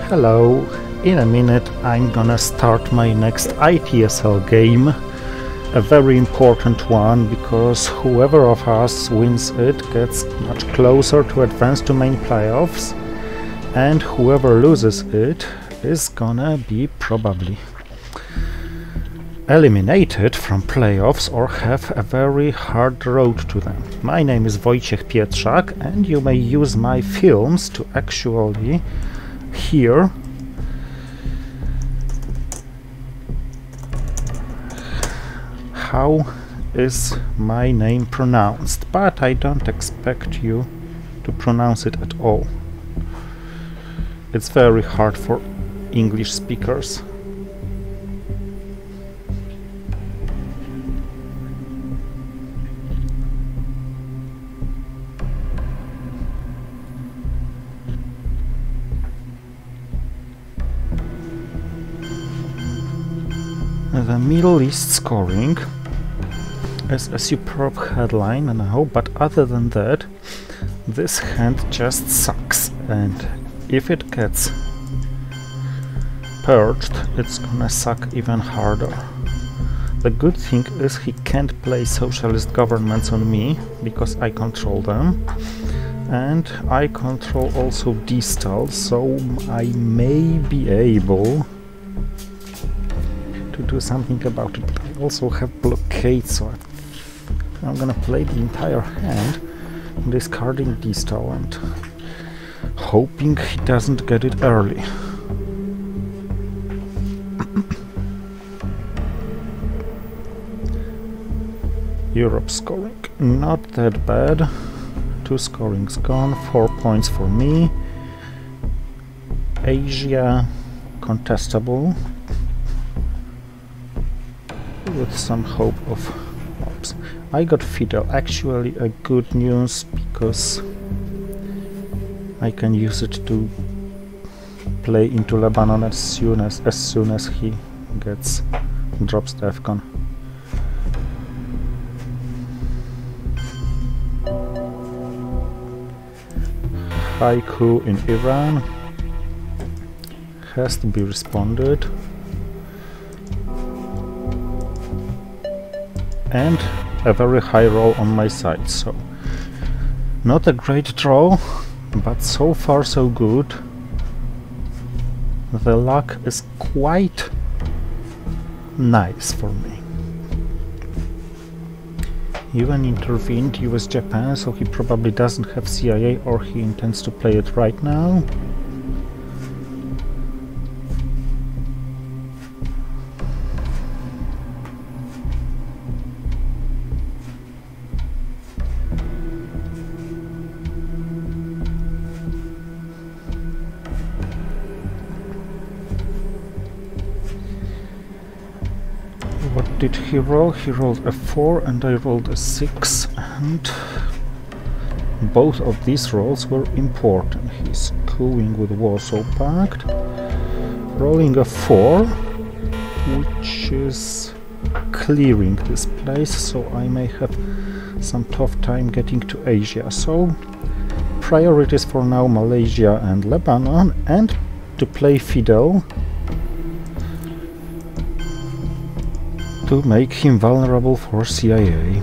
Hello, in a minute I'm gonna start my next ITSL game, a very important one, because whoever of us wins it gets much closer to advance to main playoffs, and whoever loses it is gonna be probably eliminated from playoffs or have a very hard road to them. My name is Wojciech Pietrzak, and you may use my films to actually hear how is my name pronounced, but I don't expect you to pronounce it at all. It's very hard for English speakers. The Middle East scoring is a superb headline now, but other than that, this hand just sucks, and if it gets purged, it's gonna suck even harder. The good thing is he can't play socialist governments on me, because I control them, and I control also D-style, so I may be able to do something about it. But I also have blockade, so I'm gonna play the entire hand, discarding D-style and hoping he doesn't get it early. Europe scoring not that bad. 2 scorings gone, 4 points for me. Asia contestable, with some hope of... Oops. I got Fidel, actually a good news, because I can use it to play into Lebanon as soon as he drops DEFCON. Haiku in Iran has to be responded. And a very high roll on my side, so not a great draw, but so far so good. The luck is quite nice for me. Even intervened US-Japan, so he probably doesn't have CIA, or he intends to play it right now. What did he roll? He rolled a 4 and I rolled a 6, and both of these rolls were important. He's cooing with Warsaw Pact, rolling a 4, which is clearing this place, so I may have some tough time getting to Asia. So priorities for now: Malaysia and Lebanon, and to play Fidel to make him vulnerable for CIA.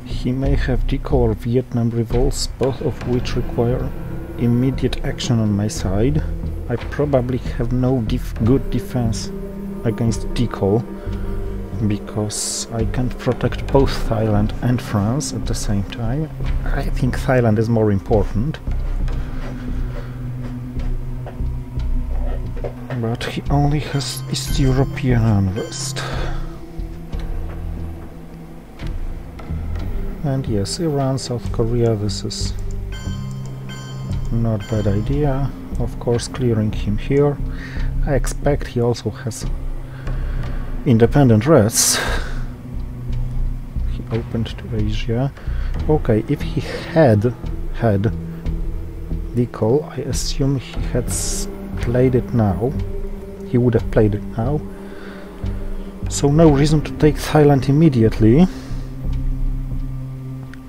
He may have Deco or Vietnam revolts, both of which require immediate action on my side. I probably have no good defense against Deco, because I can't protect both Thailand and France at the same time. I think Thailand is more important. But he only has East European unrest. And yes, Iran, South Korea, this is not bad idea. Of course, clearing him here. I expect he also has independent Reds. opened to Asia. Okay, if he had decall. I assume he has played it now. He would have played it now. So no reason to take Thailand immediately.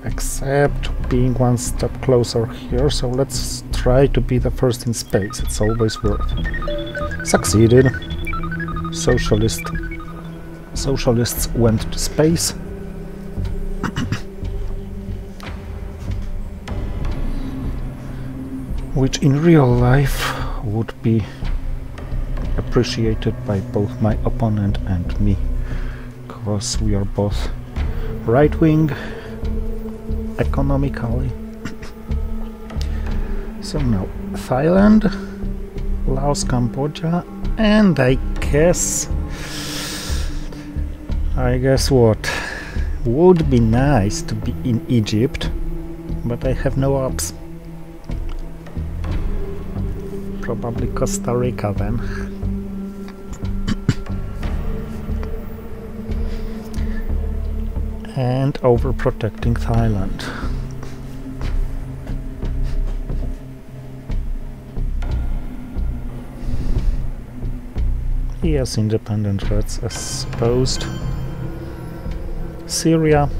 Except being one step closer here, so let's try to be the first in space. It's always worth. Succeeded. Socialists went to space. Which in real life would be appreciated by both my opponent and me, because we are both right-wing economically. So now Thailand, Laos, Cambodia, and I guess what? Would be nice to be in Egypt, but I have no ops. Probably Costa Rica then. And overprotecting Thailand. Yes, independent threats as supposed. Syria.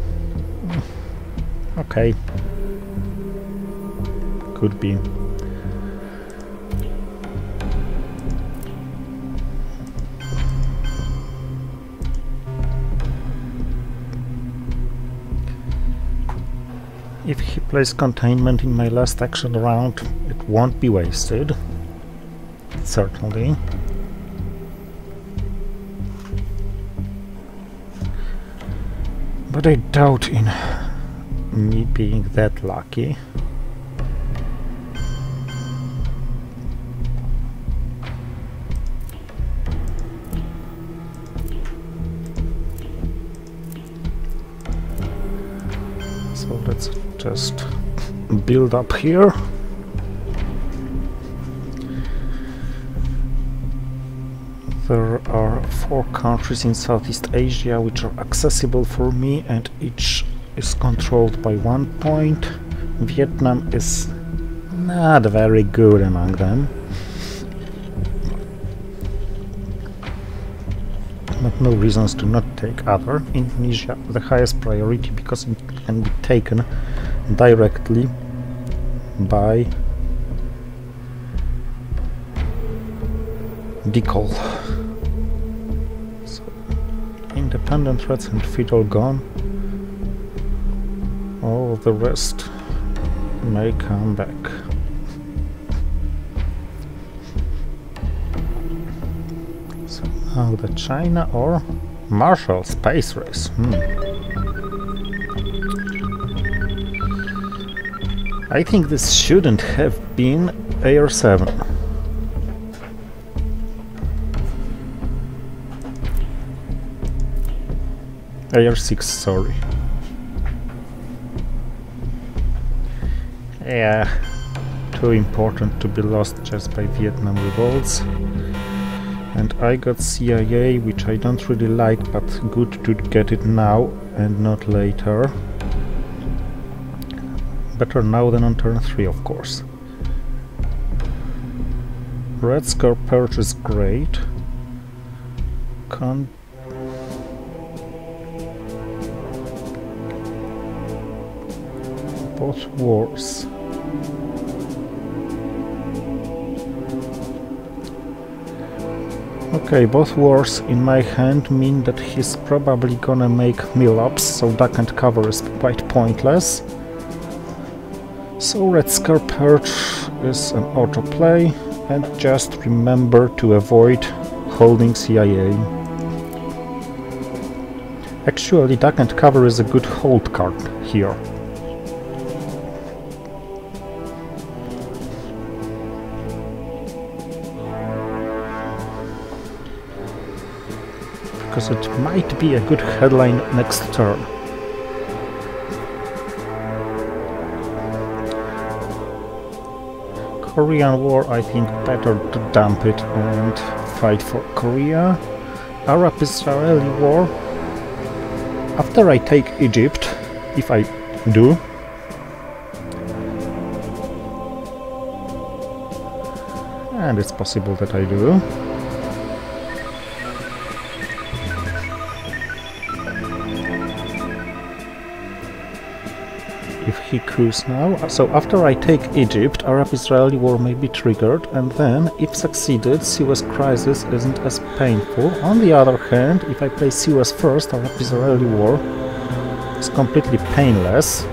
Okay. Could be. If he plays containment in my last action round, it won't be wasted. Certainly. But I doubt in me being that lucky. So let's just build up here. There are 4 countries in Southeast Asia which are accessible for me, and each is controlled by 1 point. Vietnam is not very good among them. But no reasons to not take other. Indonesia the highest priority because it can be taken directly by decall. So independent threats and defeat all gone. All the rest may come back. So now the China or Marshall space race. I think this shouldn't have been AR7. AR6, sorry. Yeah, too important to be lost just by Vietnam revolts. And I got CIA, which I don't really like, but good to get it now and not later. Better now than on turn 3, of course. Red Scar Perch is great. Both wars. Okay, both wars in my hand mean that he's probably gonna make mill-ups, so duck and cover is quite pointless. So Red Scar Perch is an autoplay, and just remember to avoid holding CIA. Actually, duck and cover is a good hold card here. Because it might be a good headline next turn. Korean War, I think better to dump it and fight for Korea. Arab-Israeli War. After I take Egypt, if I do, And it's possible that I do. If he coups now, so after I take Egypt, Arab-Israeli war may be triggered, and then, if succeeded, Suez crisis isn't as painful. On the other hand, if I play Suez first, Arab-Israeli war is completely painless.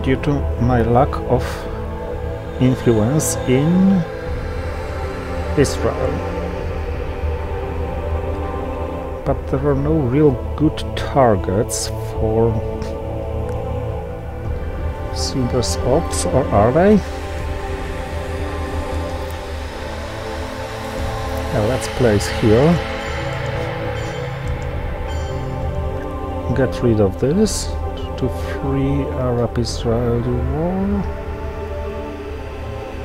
Due to my lack of influence in Israel. But there are no real good targets for Suez ops, or are they? Now let's place here. Get rid of this to free Arab-Israeli war.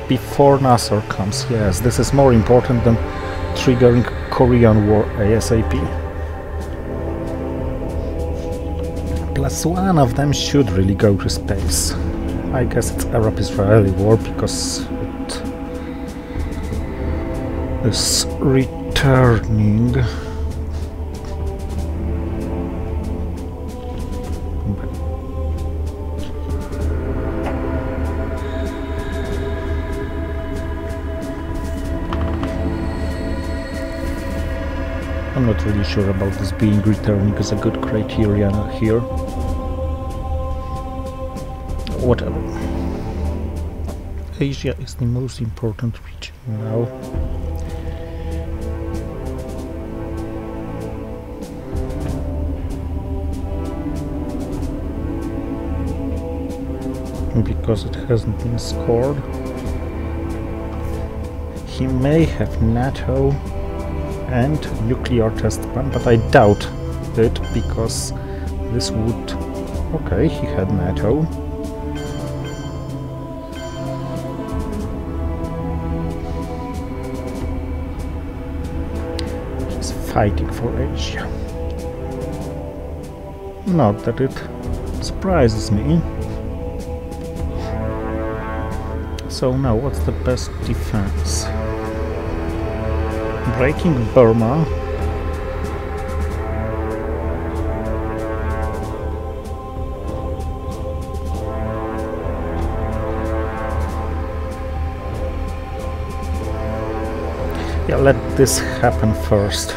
Before Nasser comes, yes, this is more important than triggering Korean War ASAP. Plus one of them should really go to space. I guess it's Arab-Israeli war because it is returning. I'm not really sure about this being returning as a good criterion here. Whatever. Asia is the most important region now. Because it hasn't been scored. He may have NATO and nuclear test ban, but I doubt it because this would... Okay, he had NATO. He's fighting for Asia. Not that it surprises me. So now, what's the best defense? Breaking Burma. Yeah, let this happen first.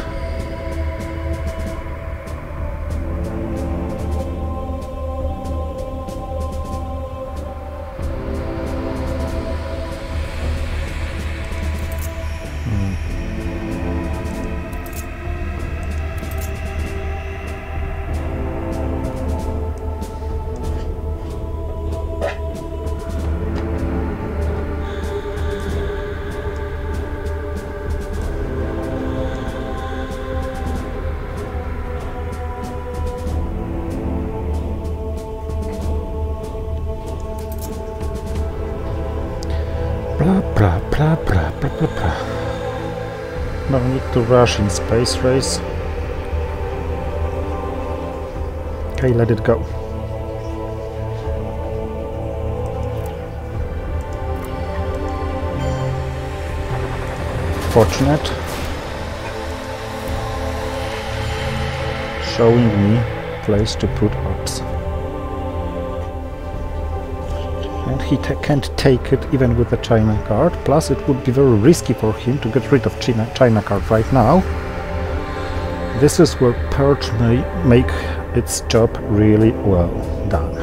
No need to rush in space race. Okay, let it go. Fortunate. Showing me place to put ops. And he can't take it even with the China card, plus it would be very risky for him to get rid of China card right now. This is where Perch may make its job really well done.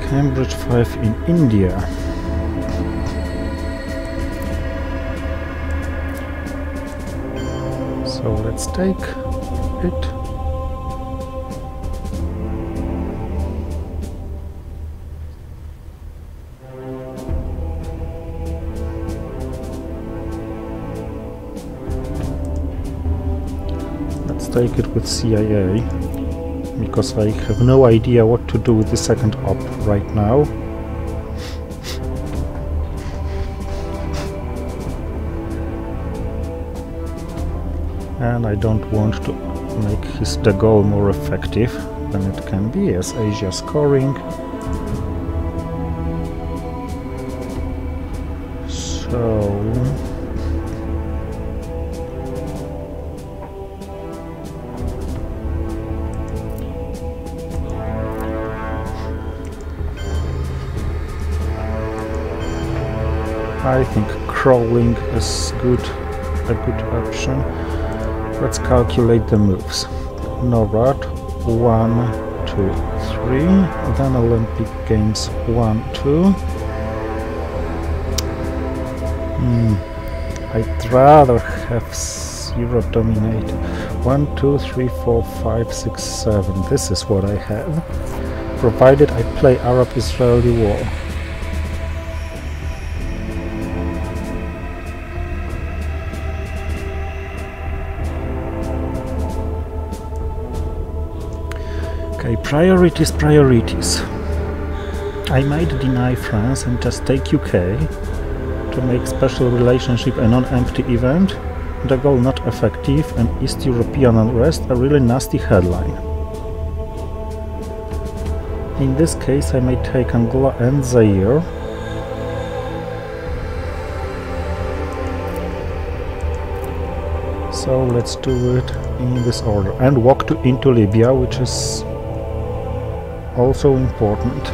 Cambridge 5 in India. So let's take it. just take it with CIA, because I have no idea what to do with the second op right now. And I don't want to make his de Gaulle more effective than it can be, as Asia scoring. So I think crawling is a good option. Let's calculate the moves. NORAD 1, 2, 3, then Olympic Games 1, 2. I'd rather have 0 dominate. 1, 2, 3, 4, 5, 6, 7. This is what I have, provided I play Arab-Israeli war. Okay, priorities. I might deny France and just take UK to make special relationship a non-empty event. De Gaulle not effective and East European unrest a really nasty headline. In this case I may take Angola and Zaire. So let's do it in this order and walk into Libya, which is also important.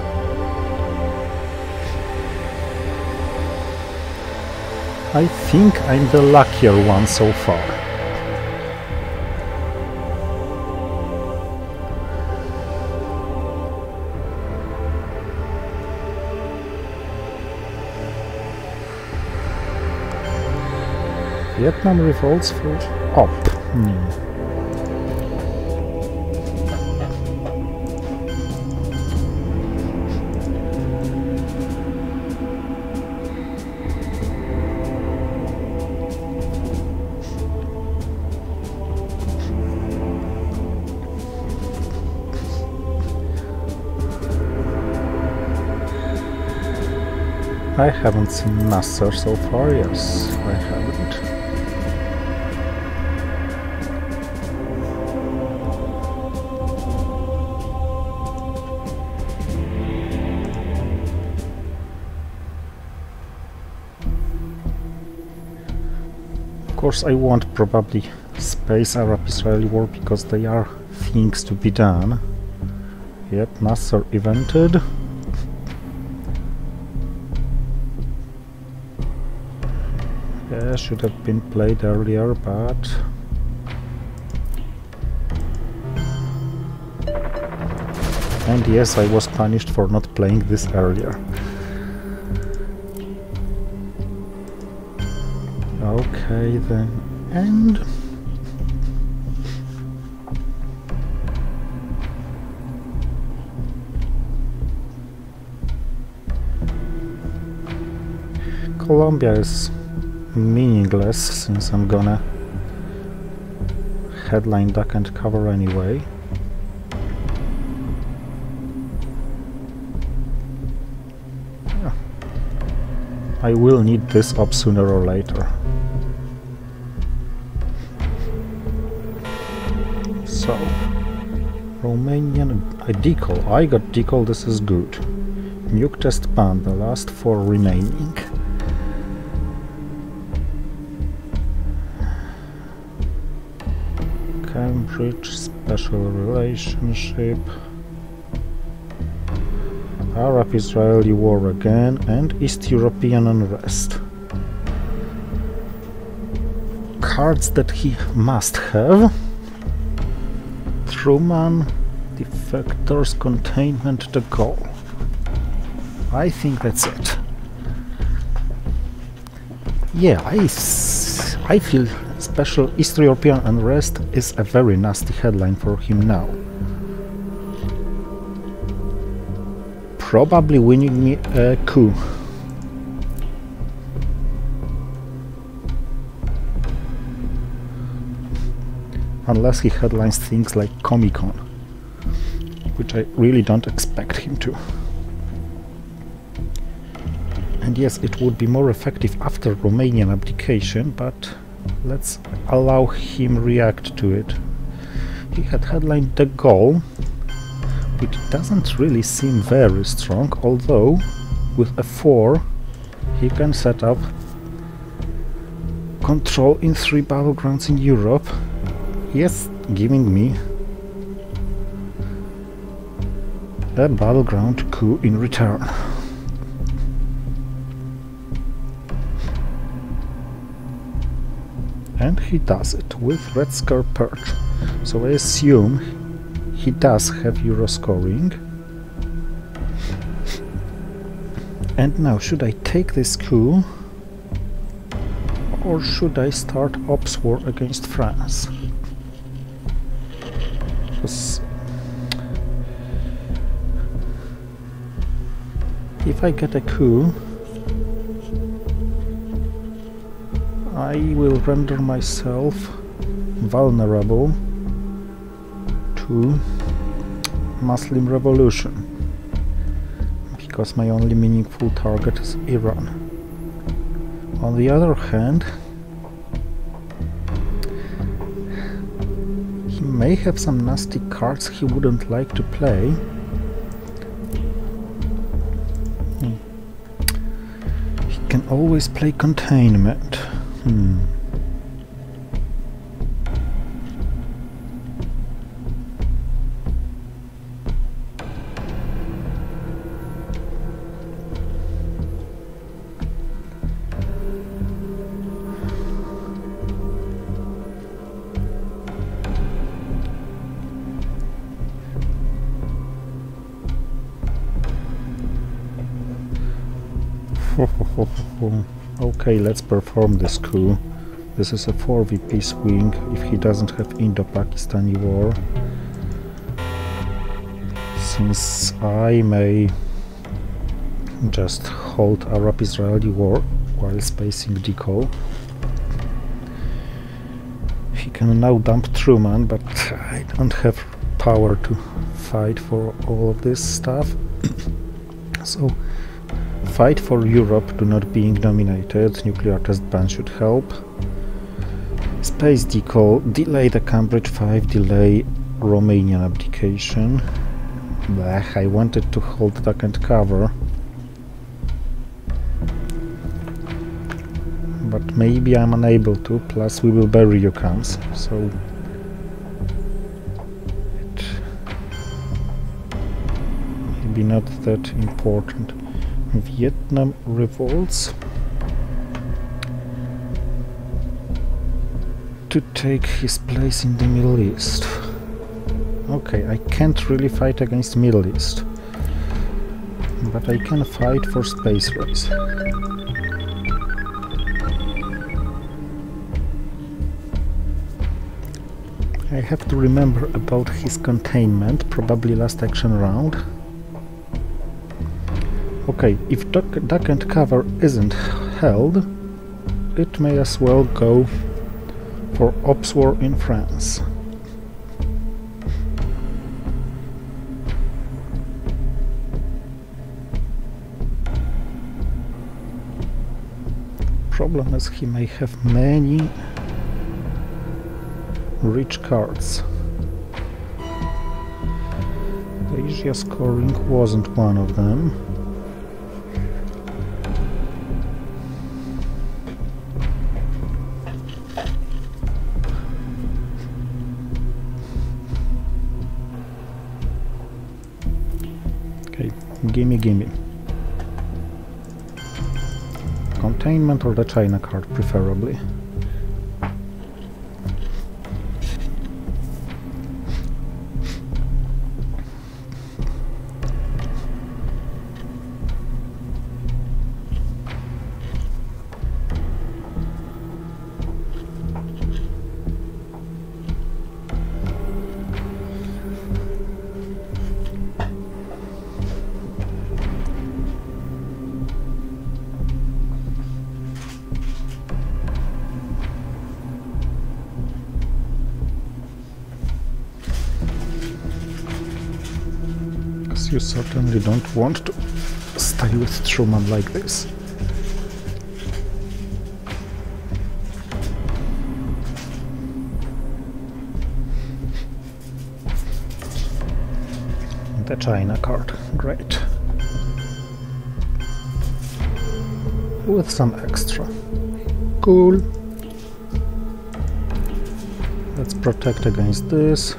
I think I'm the luckier one so far. Vietnam revolts for op. I haven't seen Nasser so far, yes, I haven't. Of course I won't probably space Arab-Israeli war because there are things to be done. Yep, Nasser evented. Yeah, should have been played earlier, but and yes, I was punished for not playing this earlier. Okay then, and Colombia is meaningless since I'm gonna headline duck and cover anyway. Yeah. I will need this up sooner or later. So, Romanian decal. I got decal, this is good. Nuke test ban, the last 4 remaining. Cambridge, special relationship, Arab-Israeli war again, and East European unrest. Cards that he must have. Truman, defectors, containment, de Gaulle. I think that's it. Yeah, I feel special East European unrest is a very nasty headline for him now. Probably winning me a coup. unless he headlines things like Comic-Con, which I really don't expect him to. And yes, it would be more effective after Romanian abdication, but let's allow him react to it. He had headlined the goal, which doesn't really seem very strong, although with a 4 he can set up control in 3 battlegrounds in Europe. Yes, giving me a battleground coup in return. And he does it with Red Scare Perch. So I assume he does have Euro scoring. And now, should I take this coup? Or should I start Ops War against France? Because if I get a coup, I will render myself vulnerable to Muslim revolution, because my only meaningful target is Iran. On the other hand, he may have some nasty cards he wouldn't like to play. He can always play containment. Okay, let's perform this coup. This is a 4VP swing if he doesn't have Indo-Pakistani war. Since I may just hold Arab-Israeli war while spacing decal. He can now dump Truman, but I don't have power to fight for all of this stuff. So fight for Europe to not being dominated. Nuclear test ban should help. Space decal, delay the Cambridge 5, delay Romanian abdication. Blech, I wanted to hold duck and cover. But maybe I'm unable to, plus we will bury Yukons, so it may be not that important. Vietnam revolts to take his place in the Middle East. Okay, I can't really fight against Middle East, but I can fight for space race. I have to remember about his containment, probably last action round. Okay, if duck and cover isn't held, it may as well go for Ops War in France. Problem is he may have many rich cards. Asia scoring wasn't one of them. Okay, gimme. Containment or the China card, preferably. because you certainly don't want to stay with Truman like this. The China card, great. With some extra. Cool. Let's protect against this.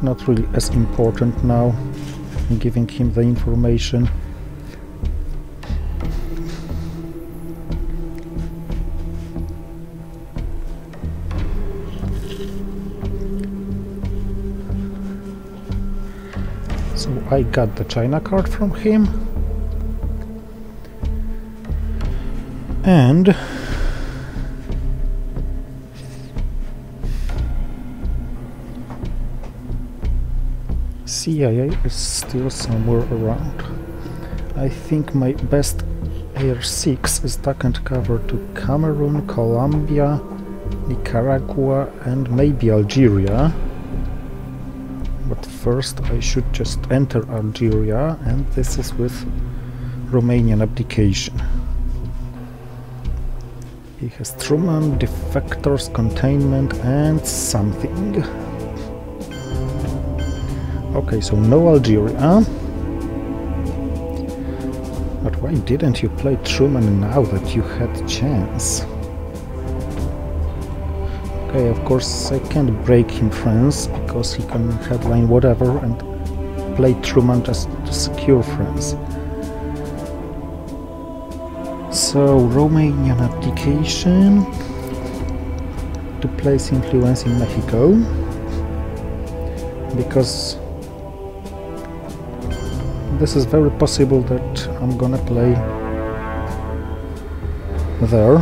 Not really as important now, giving him the information. So I got the China card from him. And CIA is still somewhere around. I think my best Air 6 is duck and cover to Cameroon, Colombia, Nicaragua and maybe Algeria. But first I should just enter Algeria, and this is with Romanian abdication. He has Truman, defectors, containment and something. Okay, so no Algeria. But why didn't you play Truman now that you had chance? Okay, of course I can't break him France, because he can headline whatever and play Truman just to secure France. So, Romanian abdication to place influence in Mexico, because this is very possible that I'm gonna play there.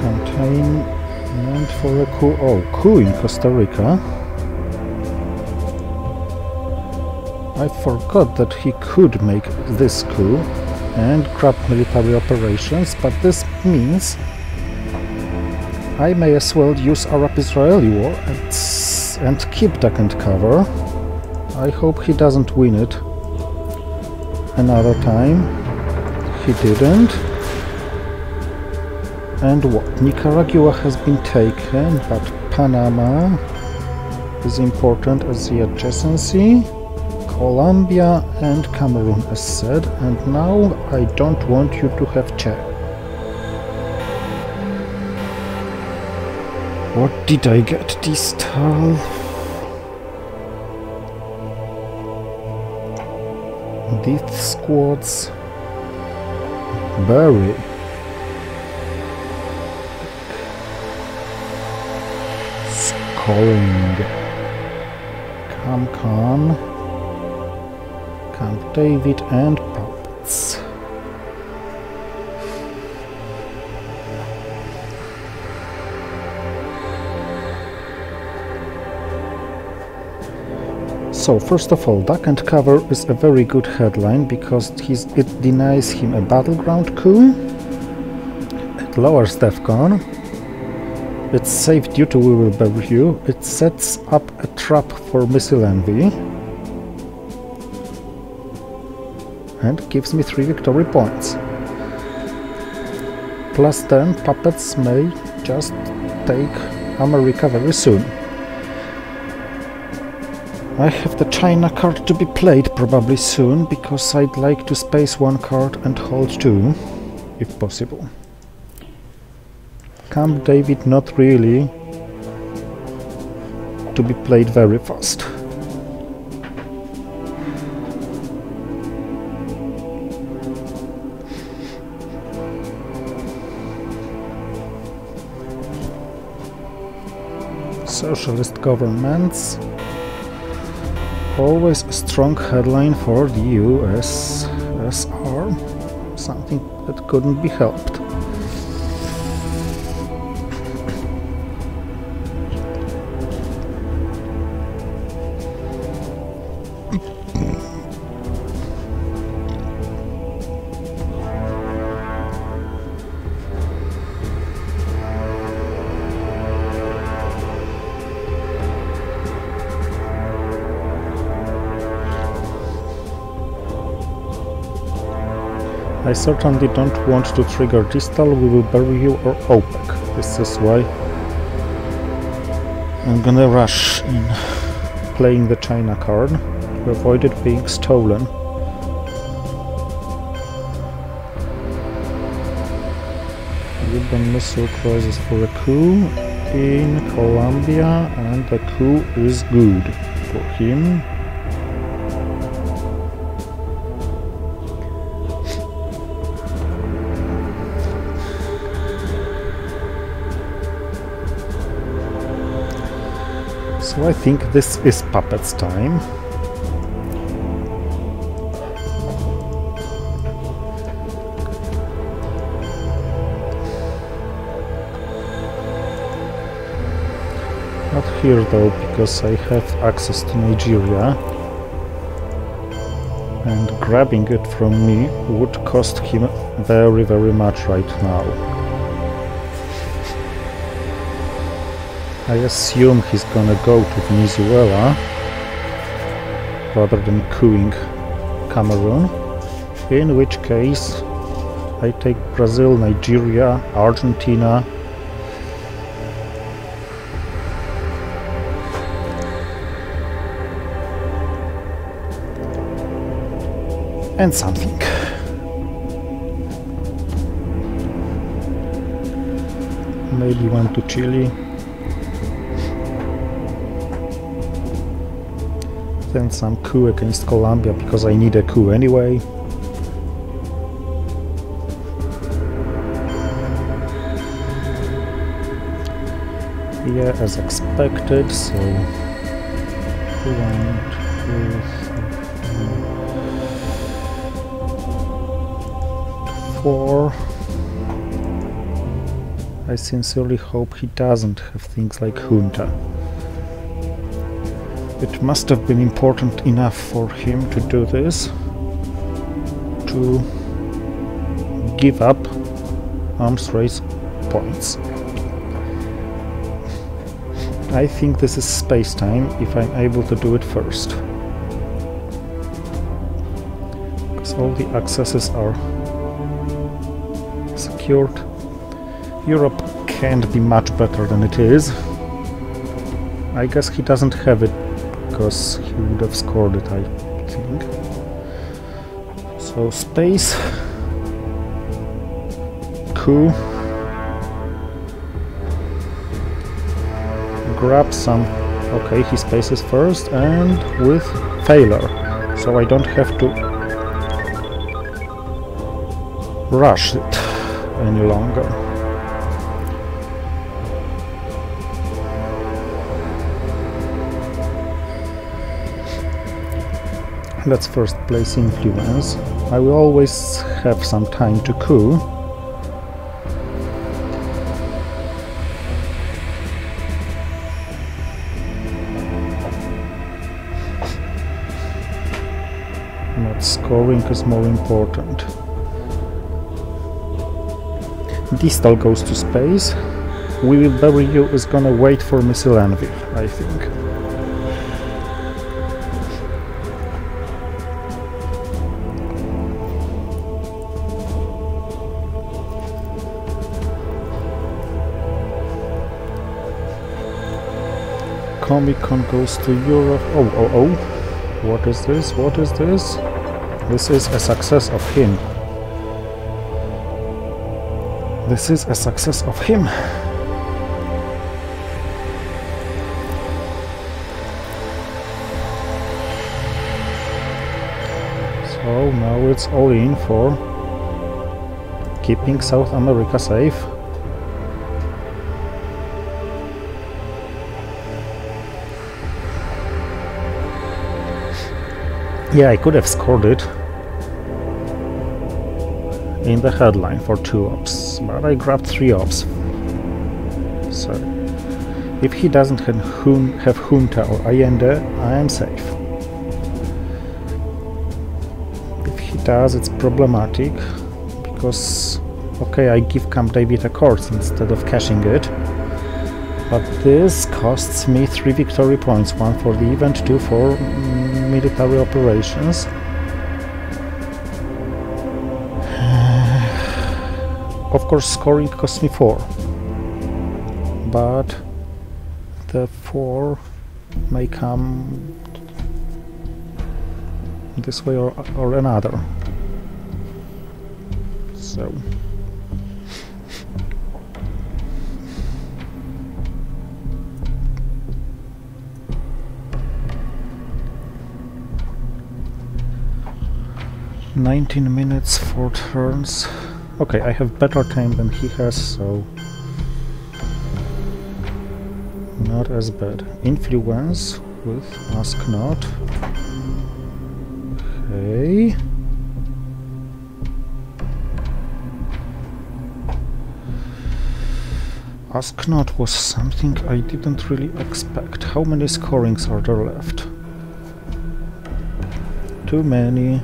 Containment for a coup. Oh, coup in Costa Rica. I forgot that he could make this coup and grab military operations, but this means I may as well use Arab-Israeli war and keep duck and cover. I hope he doesn't win it another time. He didn't. And what? Nicaragua has been taken, but Panama is important as the adjacency. Colombia and Cameroon as said, and now I don't want you to have Che. What did I get this time? These squads. Bury. Scoring. Camp David and puppets. So first of all, duck and cover is a very good headline because it denies him a battleground coup, it lowers DEFCON, it's safe due to we will bury you, it sets up a trap for missile envy, and gives me 3 victory points. Plus 10 puppets may just take America very soon. I have the China card to be played probably soon, because I'd like to space 1 card and hold 2, if possible. Camp David not really to be played very fast. Socialist governments. Always a strong headline for the USSR. Something that couldn't be helped. I certainly don't want to trigger distal, we will bury you or OPEC. This is why I'm gonna rush in playing the China card to avoid it being stolen. Cuban Missile Crisis for a coup in Colombia, and the coup is good for him. So I think this is Puppet's time. Not here though, because I have access to Nigeria, and grabbing it from me would cost him very, very much right now. I assume he's gonna go to Venezuela rather than cooing Cameroon, in which case I take Brazil, Nigeria, Argentina, and something. Maybe one to Chile. Then some coup against Colombia, because I need a coup anyway. Yeah, as expected, so 1, 2, 3, 4. I sincerely hope he doesn't have things like junta. It must have been important enough for him to do this, to give up arms race points. I think this is space time if I'm able to do it first, because all the accesses are secured. Europe can't be much better than it is. I guess he doesn't have it, because he would have scored it, I think. So space, coup, grab some. Okay, he spaces first and with failure, so I don't have to rush it any longer. Let's first place influence. I will always have some time to coup. Not scoring is more important. Distal goes to space. We will bury you is gonna wait for missile envy, I think. Comic-Con goes to Europe. Oh. What is this? What is this? This is a success of him. This is a success of him. So now it's all in for keeping South America safe. Yeah, I could have scored it in the headline for 2 ops, but I grabbed 3 ops. So if he doesn't have junta or Allende, I am safe. If he does, it's problematic, because okay, I give Camp David Accords instead of cashing it, but this costs me 3 victory points, 1 for the event, 2 for military operations. of course scoring cost me 4, but the 4 may come this way or another. So -19 minutes, 4 turns. Okay, I have better time than he has, so not as bad. Influence with Ask Not. Okay. Ask Not was something I didn't really expect. How many scorings are there left? Too many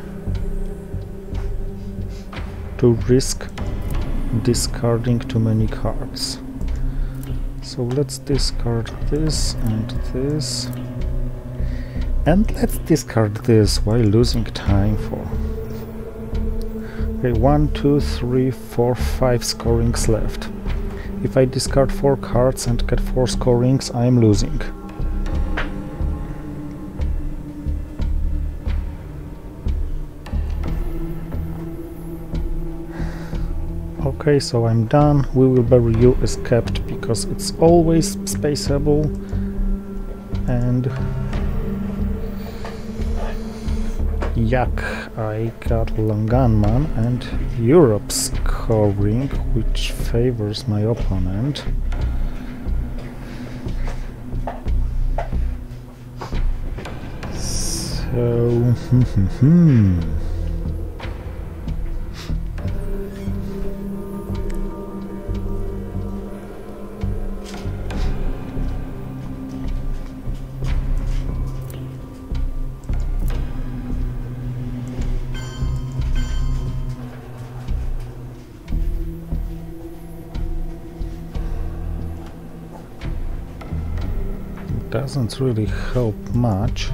to risk discarding too many cards. So let's discard this and this. And let's discard this while losing time for... Okay, 1, 2, 3, 4, 5 scorings left. If I discard 4 cards and get 4 scorings, I am losing. Okay, so I'm done. We will bury you is kept because it's always spaceable, and yuck, I got Long Gunman and Europe scoring, which favors my opponent. So doesn't really help much.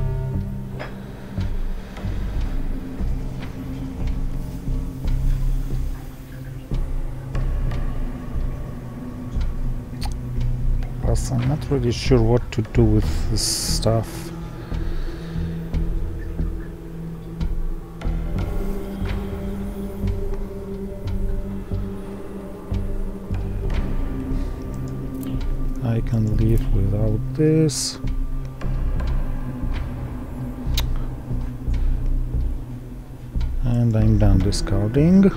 Plus, I'm not really sure what to do with this stuff. I can live without this. And I'm done discarding.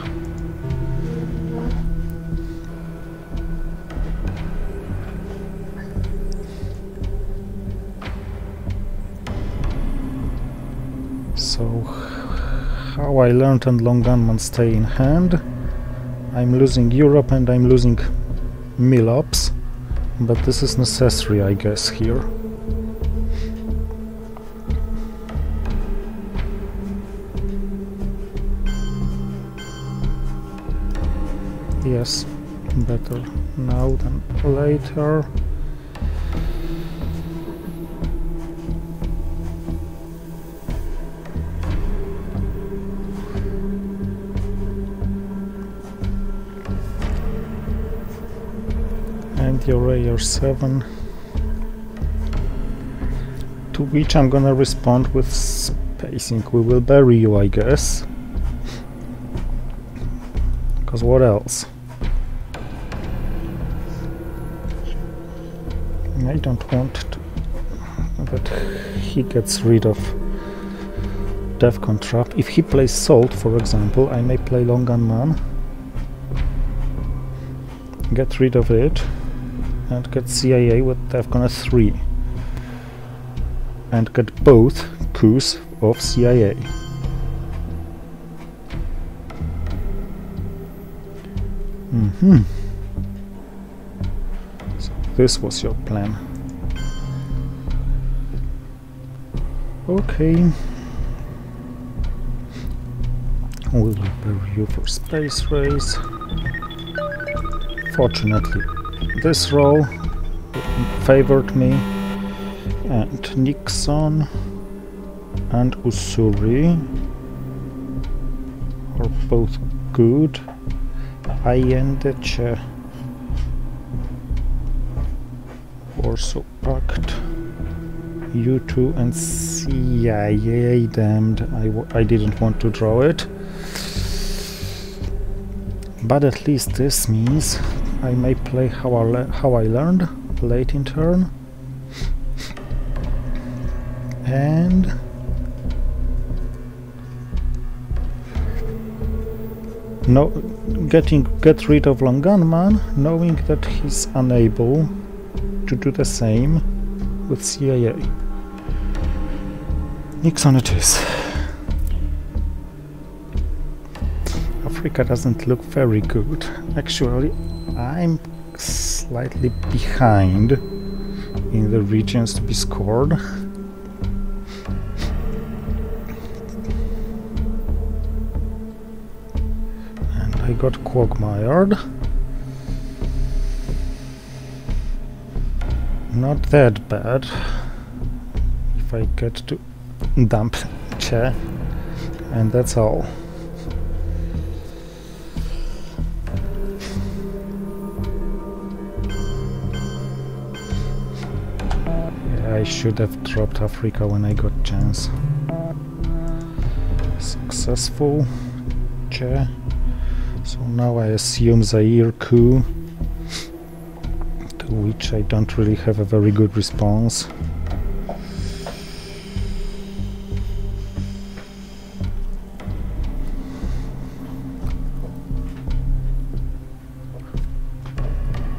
So, how I learned and Long Gunman stay in hand. I'm losing Europe and I'm losing Milops. But this is necessary, I guess, here. Yes, better now than later. And your AR7, to which I'm gonna respond with spacing. We will bury you, I guess, because what else? I don't want to, that he gets rid of Defcon Trap. If he plays Salt, for example, I may play Long Gunman, get rid of it, and get CIA with Defcon 3, and get both coups of CIA. So this was your plan. Okay. We will bury you for Space Race. Fortunately, this roll favored me, and Nixon and Usuri are both good. Allende, Czech, Warsaw Pact, U2 and CIA. Damned, I didn't want to draw it. But at least this means I may play how I learned late in turn. And no, get rid of Long Gunman, knowing that he's unable to do the same with CIA. Nixon it is. Africa doesn't look very good. Actually, I'm slightly behind in the regions to be scored. And I got quagmired. Not that bad if I get to dump Che, and that's all. Yeah, I should have dropped Africa when I got chance. Successful Che. So now I assume Zaire coup, to which I don't really have a very good response.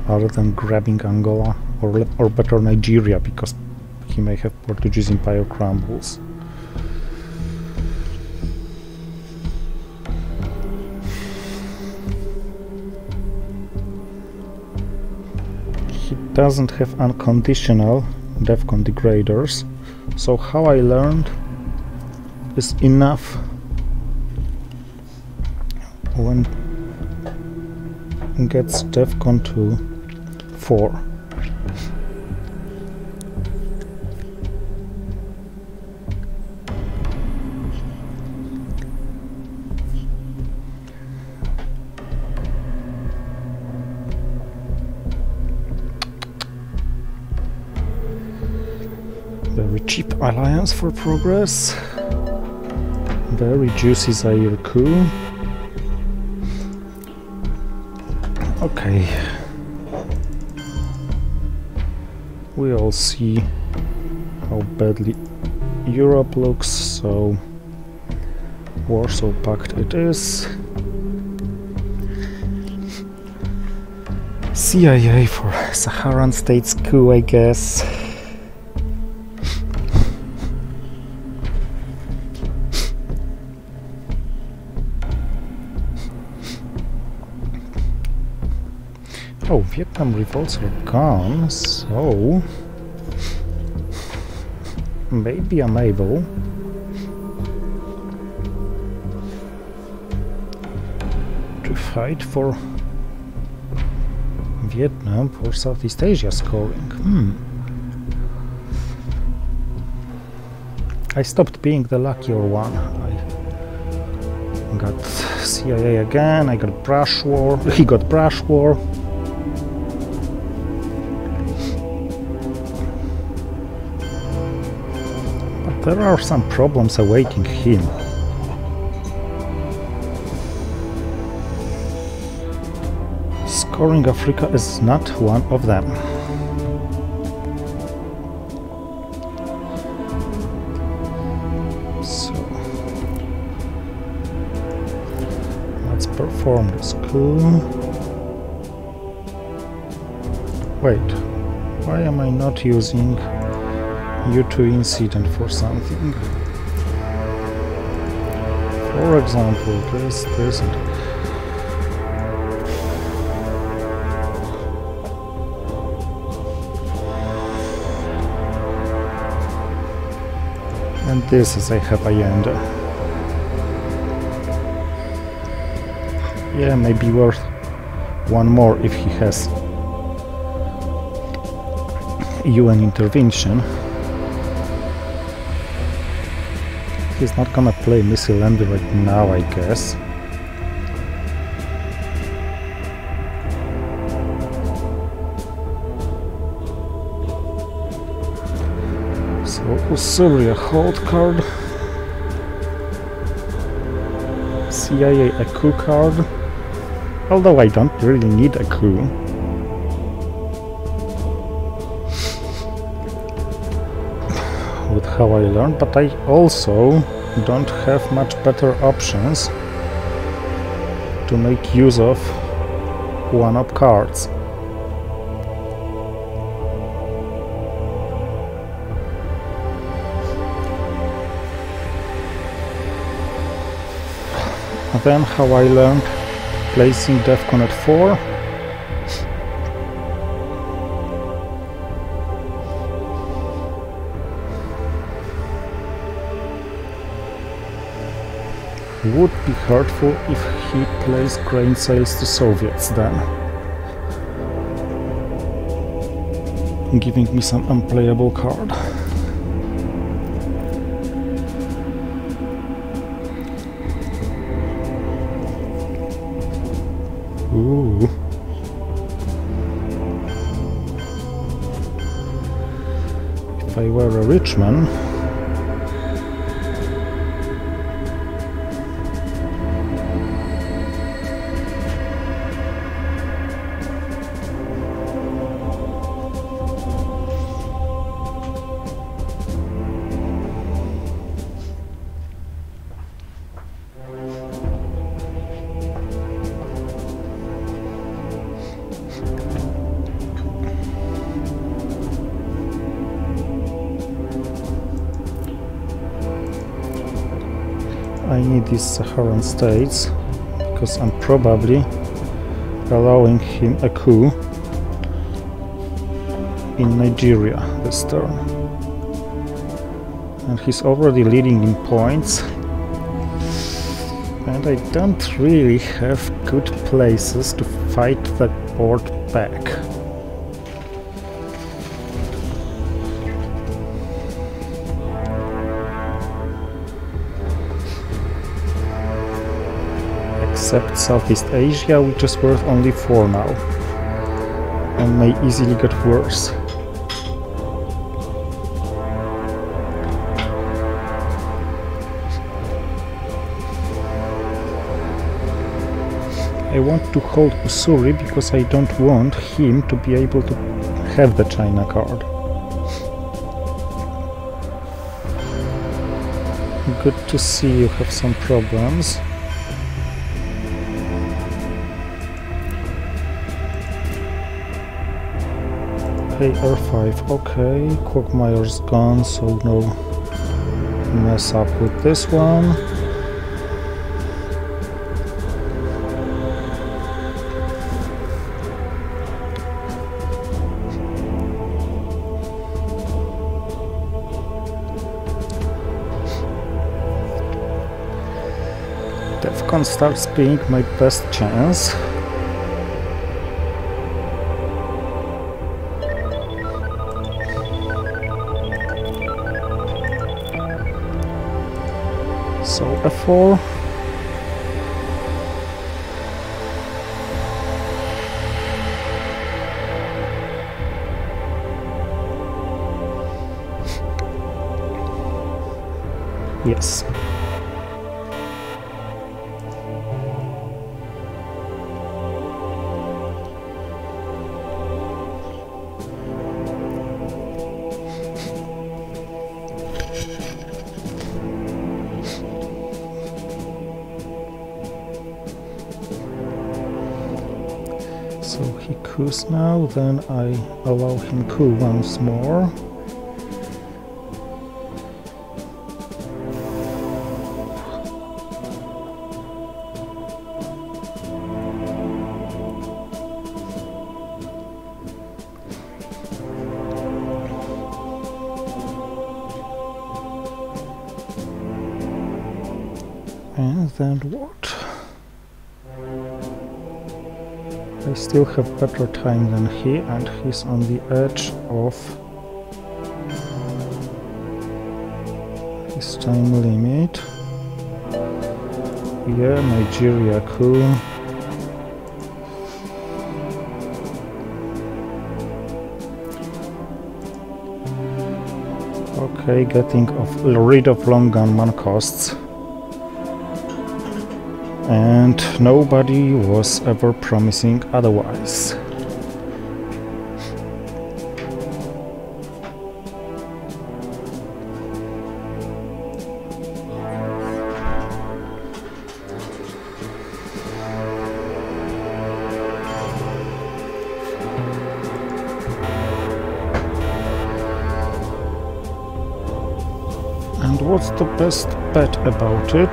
Other than grabbing Angola, or better Nigeria, because he may have Portuguese Empire crumbles. He doesn't have unconditional DEFCON degraders, so how I learned is enough when it gets DEFCON to 4. Very cheap alliance for progress. Very juicy Zaire coup. Okay. We all see how badly Europe looks, so Warsaw Pact it is. CIA for Saharan States coup, I guess. Oh, Vietnam revolts are gone, so maybe I'm able to fight for Vietnam for Southeast Asia scoring. I stopped being the luckier one. I got CIA again, I got brush war, he got brush war. There are some problems awaiting him. Scoring Africa is not one of them. So let's perform this coup. Wait, why am I not using U2 incident for something? For example, this and this is I have Allende. Yeah, maybe worth one more if he has UN intervention. He's not gonna play Missile Lander right now, I guess. For Ussuri, a hold card. CIA, a coup card. Although I don't really need a coup. With how I learned, but I also don't have much better options to make use of one-up cards. Then how I learned placing Defcon at 4. Would be hurtful if he plays grain sales to Soviets then, giving me some unplayable card. Ooh. If I were a rich man, I need these Saharan states because I'm probably allowing him a coup in Nigeria this turn, and he's already leading in points, and I don't really have good places to fight the board back. Except Southeast Asia, which is worth only 4 now, and may easily get worse. I want to hold Ussuri because I don't want him to be able to have the China card. Good to see you have some problems. Okay, R5, okay, Quagmire's gone, so no mess up with this one. Defcon starts being my best chance. So F4. Yes. So he coups now, then I allow him coup once more. And then what? I still have better time than he, and he's on the edge of his time limit. Yeah, Nigeria coup. Okay, getting rid of long gunman costs. And nobody was ever promising otherwise. And what's the best bet about it?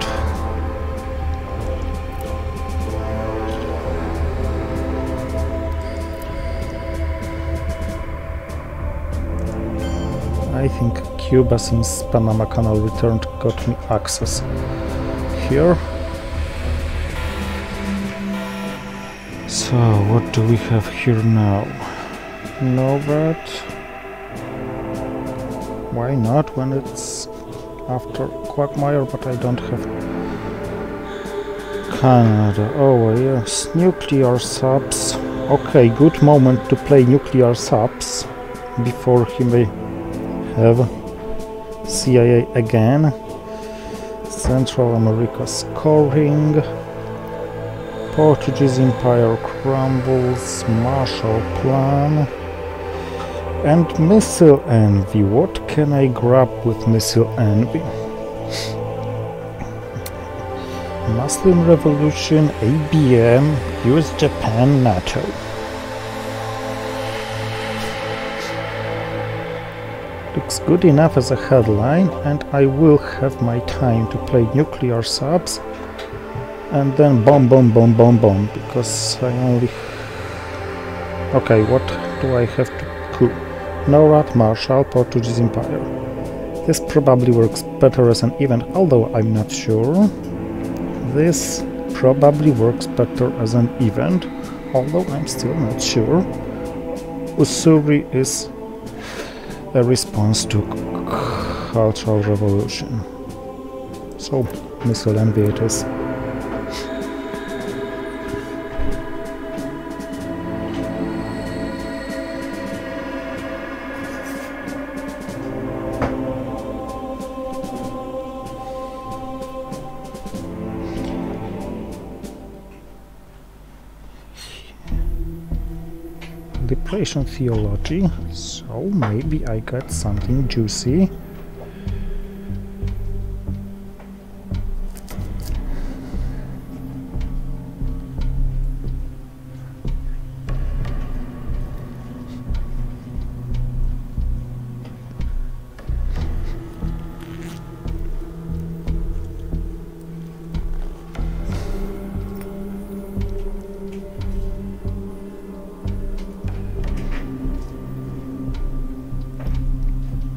I think Cuba, since Panama Canal returned, got me access here. So, what do we have here now? Norbert. Why not when it's after Quagmire, but I don't have Canada. Oh yes, nuclear subs. Okay, good moment to play nuclear subs before he may have CIA again. Central America scoring. Portuguese Empire crumbles. Marshall Plan. And Missile Envy. What can I grab with Missile Envy? Muslim Revolution, ABM, US, Japan, NATO. Looks good enough as a headline, and I will have my time to play nuclear subs and then bomb, because I only... Okay, what do I have to coup? Norad, Marshall, Portuguese Empire. This probably works better as an event, although I'm not sure. This probably works better as an event, although I'm still not sure. Usuri is a response to Cultural Revolution. So, Missile Envy it is. Depression theology, so maybe I got something juicy.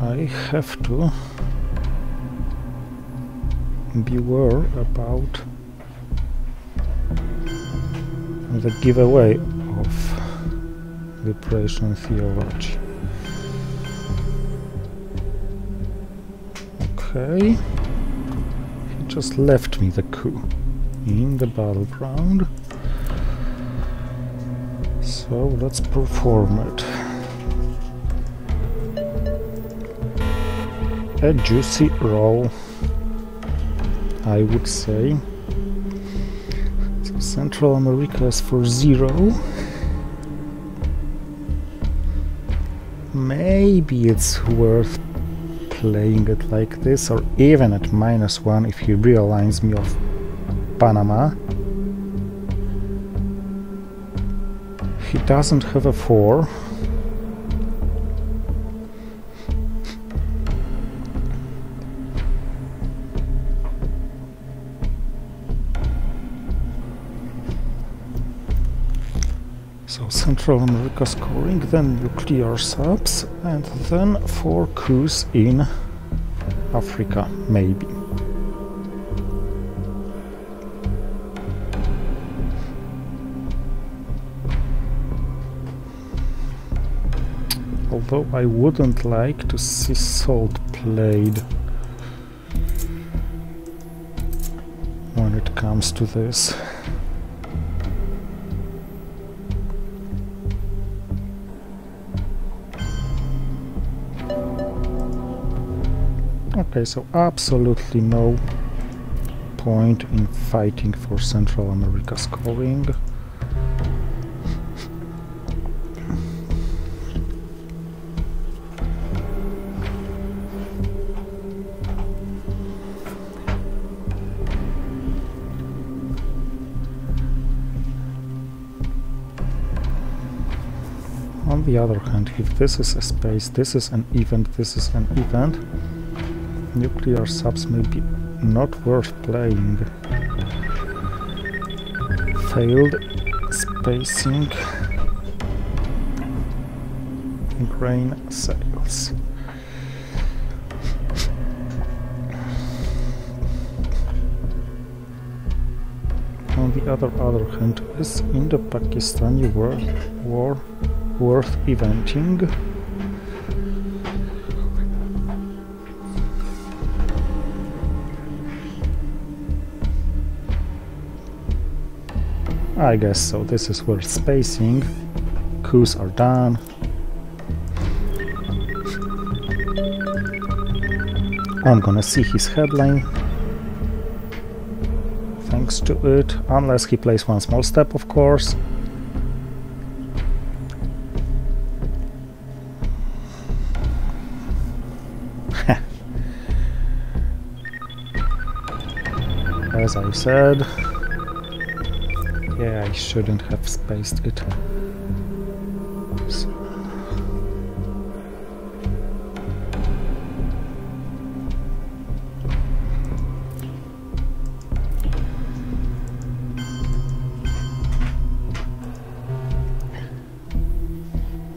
I have to beware about the giveaway of Depression theology. Okay, he just left me the coup in the battleground, so let's perform it. A juicy roll, I would say. So Central America is for 0. Maybe it's worth playing it like this, or even at -1 if he realigns me of Panama. He doesn't have a 4. So Central America scoring, then nuclear subs, and then 4 coups in Africa, maybe. Although I wouldn't like to see salt played when it comes to this. Okay, so absolutely no point in fighting for Central America scoring. On the other hand, if this is a space, this is an event, this is an event, nuclear subs may be not worth playing. Failed spacing, grain sales. On the other hand, is Indo-Pakistani war worth eventing? I guess so. This is worth spacing. Coups are done. I'm gonna see his headline. Thanks to it, unless he plays one small step, of course. As I said, yeah, I shouldn't have spaced it. So.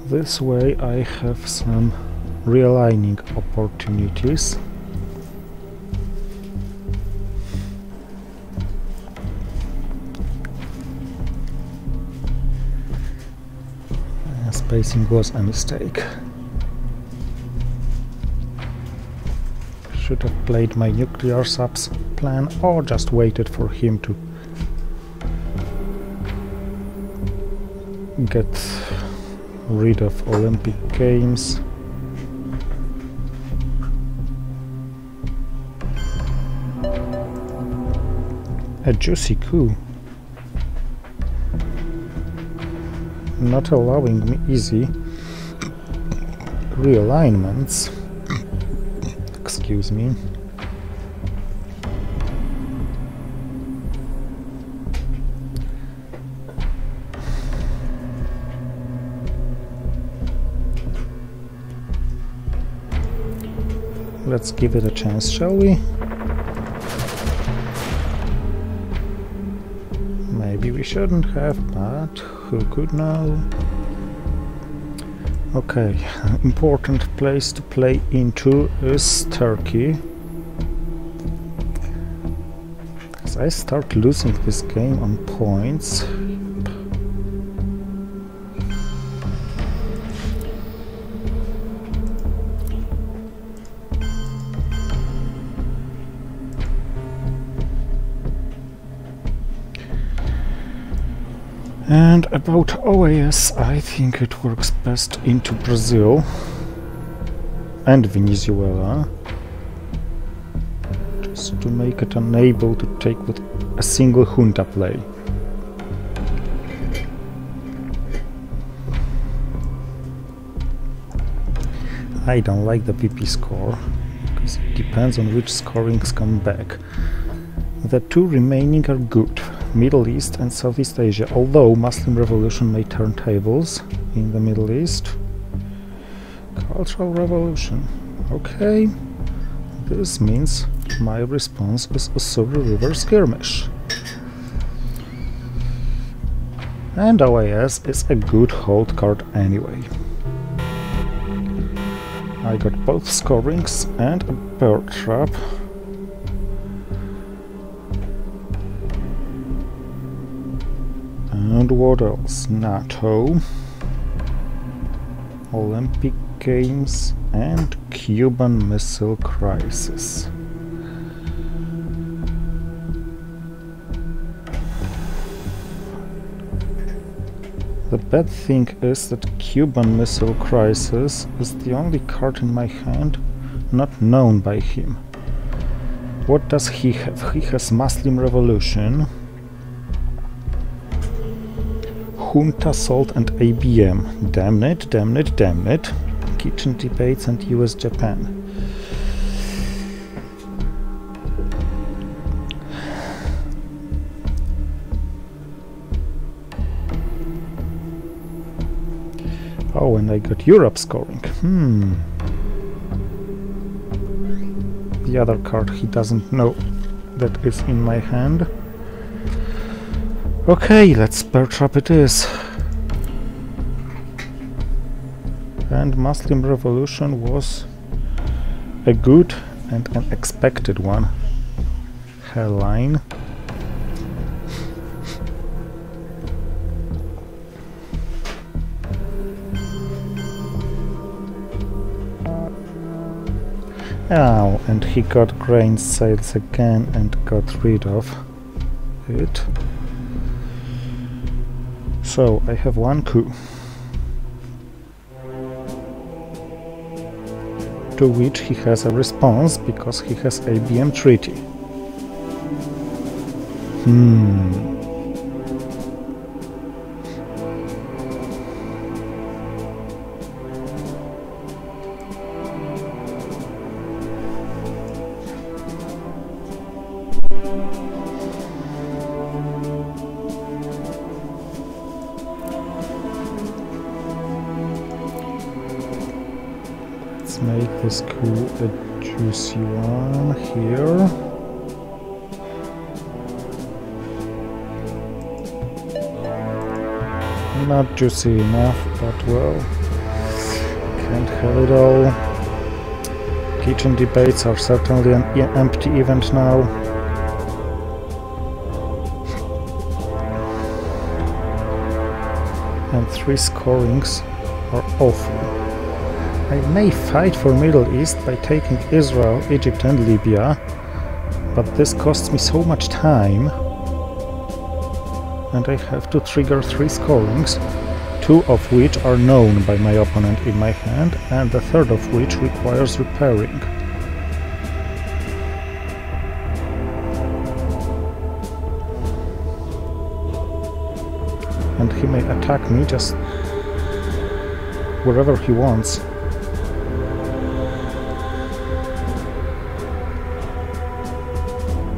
This way I have some realigning opportunities. Spacing was a mistake. Should have played my nuclear subs plan or just waited for him to get rid of Olympic Games. A juicy coup. Not allowing me easy realignments. Excuse me. Let's give it a chance, shall we? Maybe we shouldn't have, but who could know? Okay, important place to play into is Turkey. As I start losing this game on points. And about OAS, I think it works best into Brazil and Venezuela, just to make it unable to take with a single junta play. I don't like the PP score, because it depends on which scorings come back. The two remaining are good. Middle East and Southeast Asia, although Muslim Revolution may turn tables in the Middle East. Cultural Revolution. Okay. This means my response is a Surrey River skirmish. And OAS is a good hold card anyway. I got both scorings and a bird trap. And what else? NATO, Olympic Games, and Cuban Missile Crisis. The bad thing is that Cuban Missile Crisis is the only card in my hand not known by him. What does he have? He has Muslim Revolution, Junta, Salt and ABM. Damn it, damn it, damn it. Kitchen debates and US-Japan. Oh, and I got Europe scoring. The other card he doesn't know that is in my hand. Okay, let's spare trap it is. And Muslim Revolution was a good and an expected one. Hairline. Oh, and he got grain sales again and got rid of it. So I have one coup, to which he has a response because he has ABM treaty. Let's make this coup a juicy one here. Not juicy enough, but well, can't have it all. Kitchen debates are certainly an empty event now. And 3 scorings are awful. I may fight for Middle East by taking Israel, Egypt and Libya, but this costs me so much time, and I have to trigger 3 scorings, 2 of which are known by my opponent in my hand, and the third of which requires repairing. And he may attack me just wherever he wants.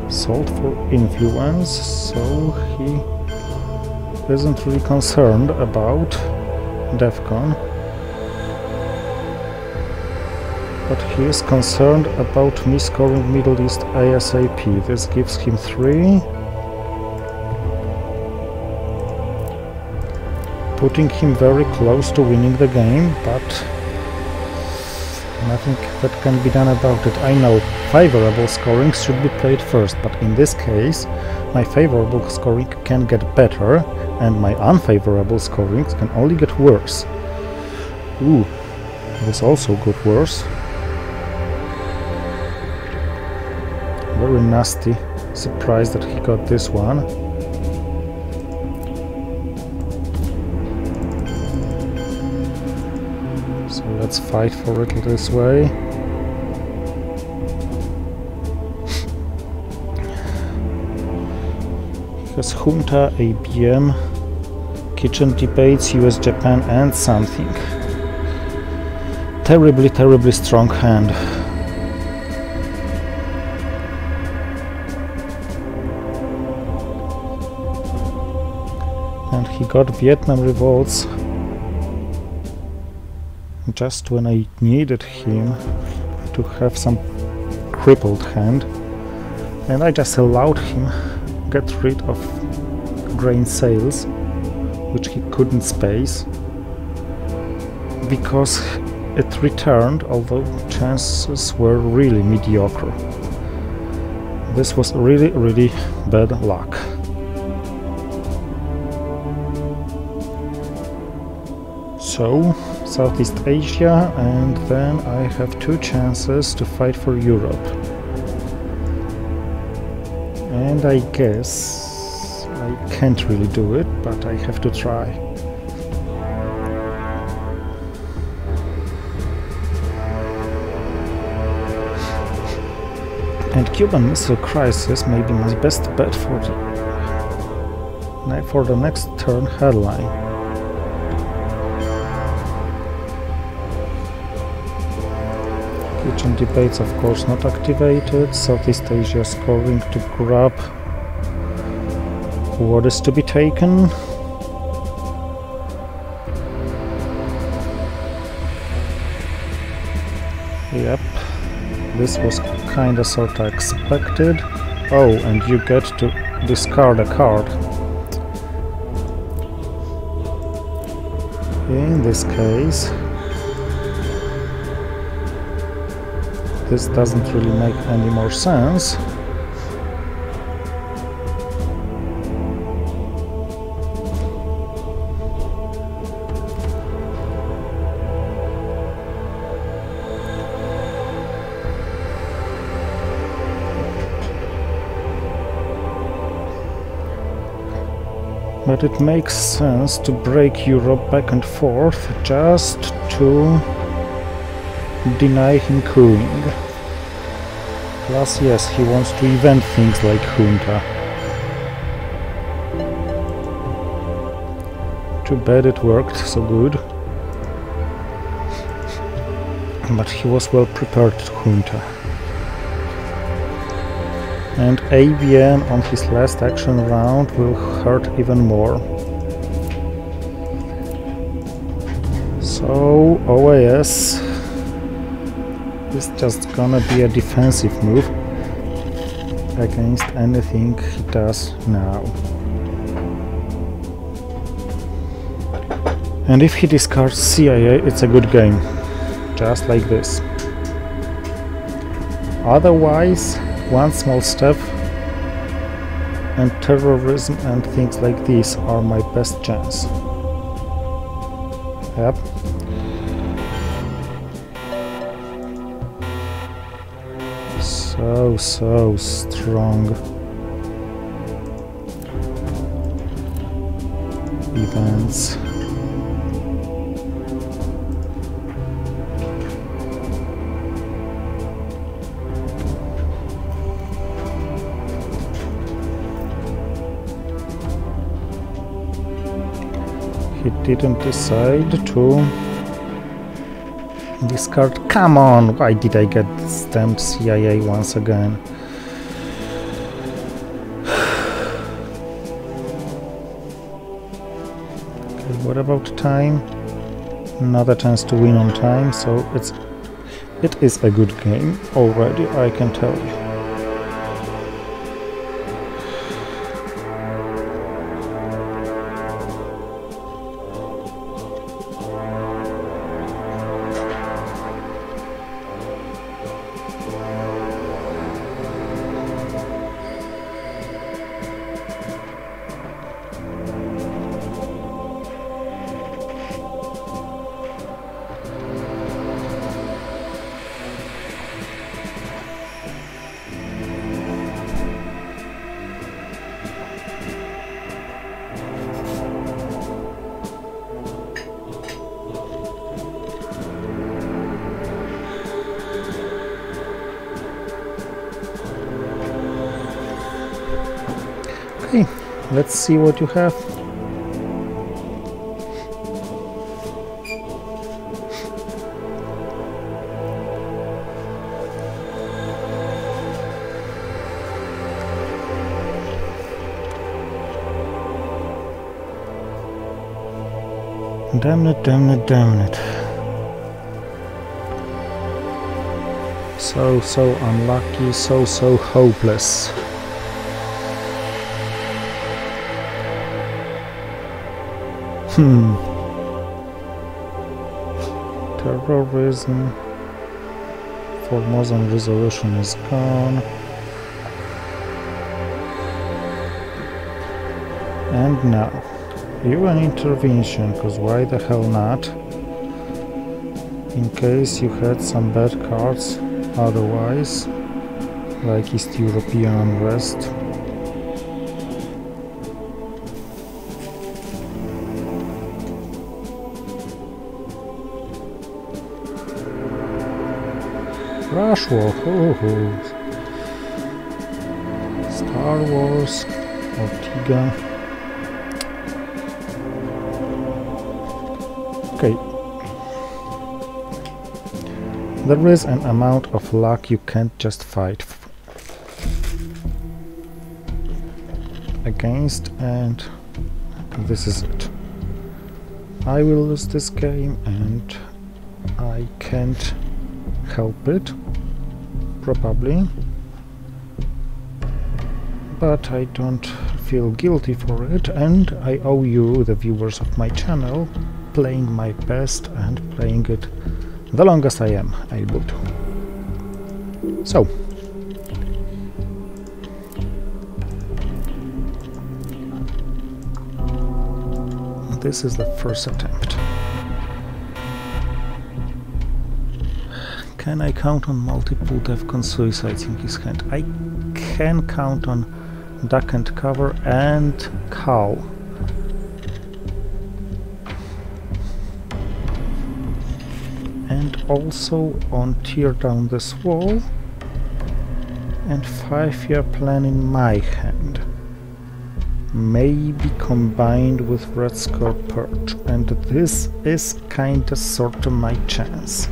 Salt for influence, so he isn't really concerned about DEFCON, but he is concerned about me scoring Middle East ASAP. This gives him 3, putting him very close to winning the game, but nothing that can be done about it. I know favorable scoring should be played first, but in this case my favorable scoring can get better and my unfavorable scoring can only get worse. Ooh, this also got worse. Very nasty. Surprised that he got this one. So let's fight for it this way. Has Junta, ABM, kitchen debates, US-Japan and something. Terribly, terribly strong hand. And he got Vietnam revolts just when I needed him to have some crippled hand, and I just allowed him get rid of grain sales, which he couldn't space, because it returned, although chances were really mediocre. This was really, really bad luck. So, Southeast Asia, and then I have 2 chances to fight for Europe. And I guess I can't really do it, but I have to try. And Cuban Missile Crisis may be my best bet for the next turn headline. Kitchen Debates, of course, not activated. Southeast Asia scoring to grab what is to be taken. Yep, this was kinda sorta expected. Oh, and you get to discard a card. In this case, this doesn't really make any more sense. But it makes sense to break Europe back and forth just to deny him cooing. Plus, yes, he wants to event things like junta. Too bad it worked so good. But he was well prepared to junta. And ABN on his last action round will hurt even more. So OAS is just gonna be a defensive move against anything he does now. And if he discards CIA, it's a good game. Just like this. Otherwise, one small step and terrorism and things like these are my best chance. Yep. So strong events. He didn't decide to discard. Come on, why did I get stamped CIA once again? Okay, what about time? Another chance to win on time, so it is a good game already, I can tell you. Okay, let's see what you have. Damn it, damn it, damn it. So unlucky, so hopeless. Terrorism. Formosan resolution is gone. And now, UN intervention, because why the hell not? In case you had some bad cards otherwise, like East European unrest. Rush war, Star Wars, Ortiga. Okay. There is an amount of luck you can't just fight against, and this is it. I will lose this game and I can't help it, probably, but I don't feel guilty for it, and I owe you, the viewers of my channel, playing my best and playing it the longest I am able to. So, this is the first attempt. Can I count on multiple DEFCON suicides in his hand? I can count on duck and cover and cow. And also on tear down this wall and 5-year plan in my hand. Maybe combined with Red Score Perch, and this is kinda sorta my chance.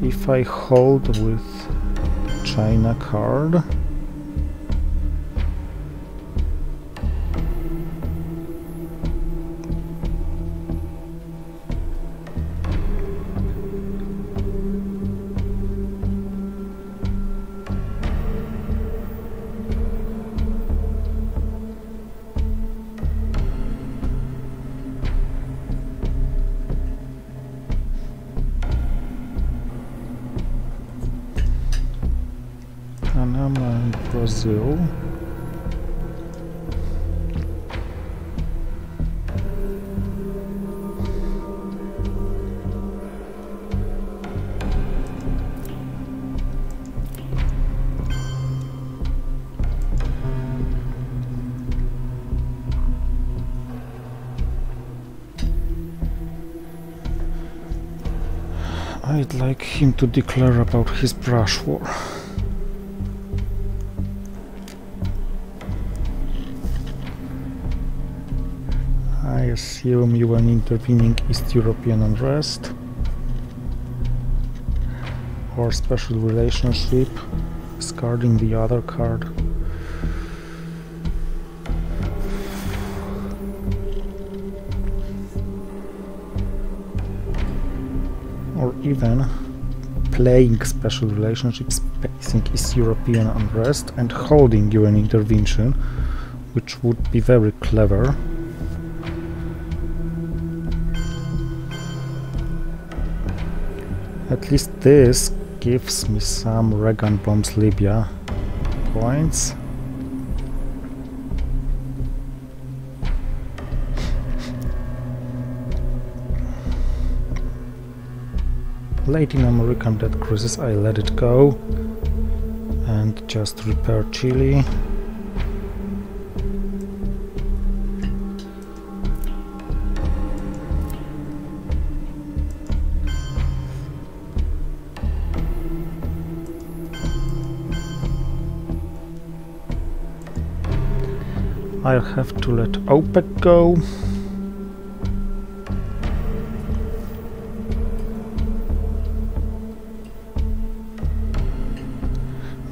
If I hold with China card, Panama and Brazil. I'd like him to declare about his brush war. I assume UN intervening East European unrest or special relationship, discarding the other card. Or even playing special relationships, facing East European unrest and holding UN intervention, which would be very clever. At least this gives me some Reagan bombs Libya points. Latin American debt cruises, I let it go and just repair Chile. I'll have to let OPEC go.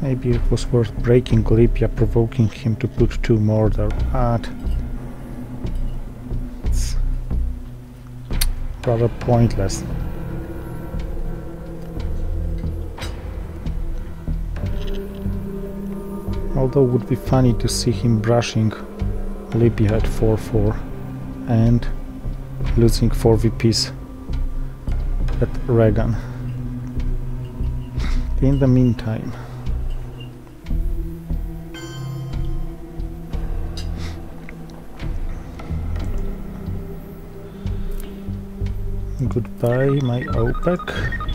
Maybe it was worth breaking Libya, provoking him to put 2 more there, but it's rather pointless. Although it would be funny to see him brushing Libya at 4-4 and losing 4 VPs at Reagan. In the meantime, goodbye my OPEC.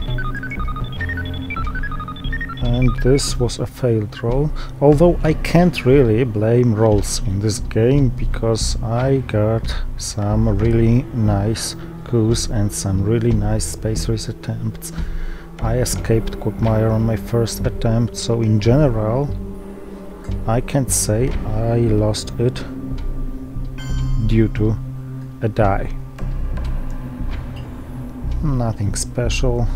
And this was a failed roll, although I can't really blame rolls in this game because I got some really nice coups and some really nice space race attempts. I escaped Quagmire on my first attempt, so in general I can't say I lost it due to a die. Nothing special.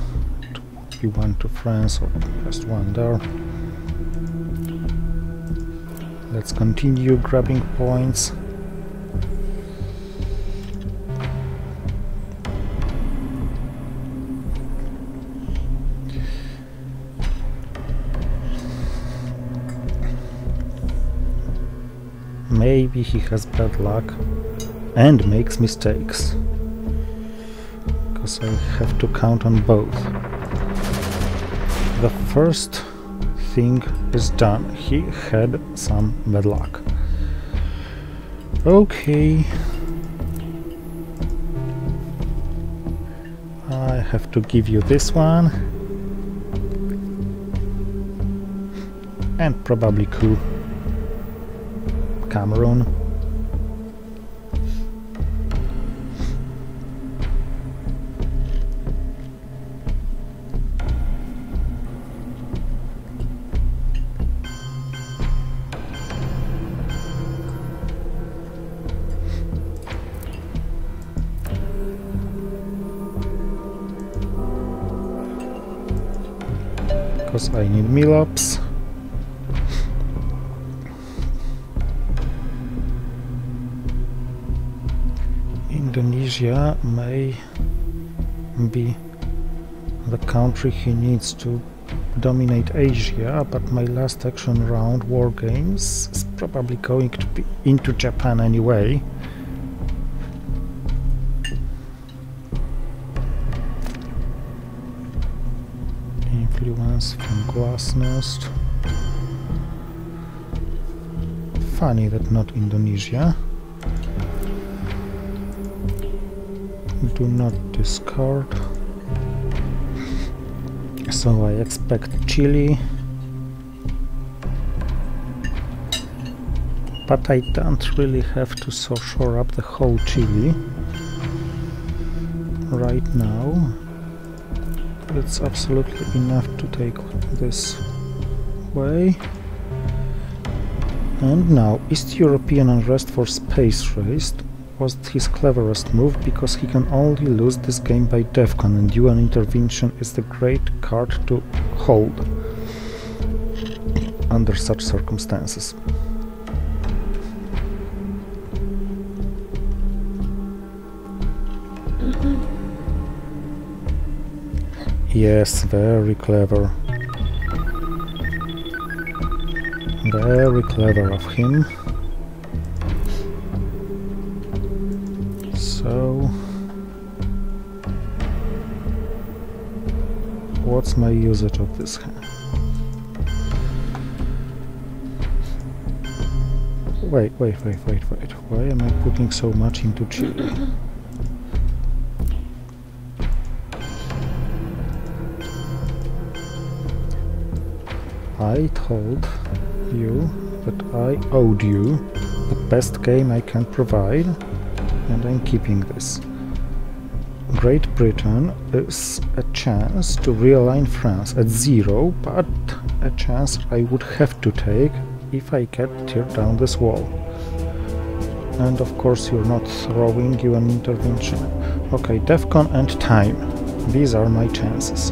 We went to France or just one there. Let's continue grabbing points. Maybe he has bad luck and makes mistakes, because I have to count on both. The first thing is done. He had some bad luck. Okay. I have to give you this one. And probably coup. Cameroon. Because I need meal-ups. Indonesia may be the country he needs to dominate Asia, but my last action round, War Games, is probably going to be into Japan anyway. Influence from Glasnost. Funny that not Indonesia. Do not discard. So I expect Chile, but I don't really have to shore up the whole Chile right now. It's absolutely enough to take this way. And now East European unrest for space race was his cleverest move, because he can only lose this game by DEFCON, and UN intervention is the great card to hold under such circumstances. Yes, very clever. Very clever of him. So, what's my usage of this hand? Wait. Why am I putting so much into Chile? I told you that I owed you the best game I can provide, and I'm keeping this. Great Britain is a chance to realign France at 0, but a chance I would have to take if I can tear down this wall. And of course you're not throwing UN intervention. Okay, DEFCON and time. These are my chances.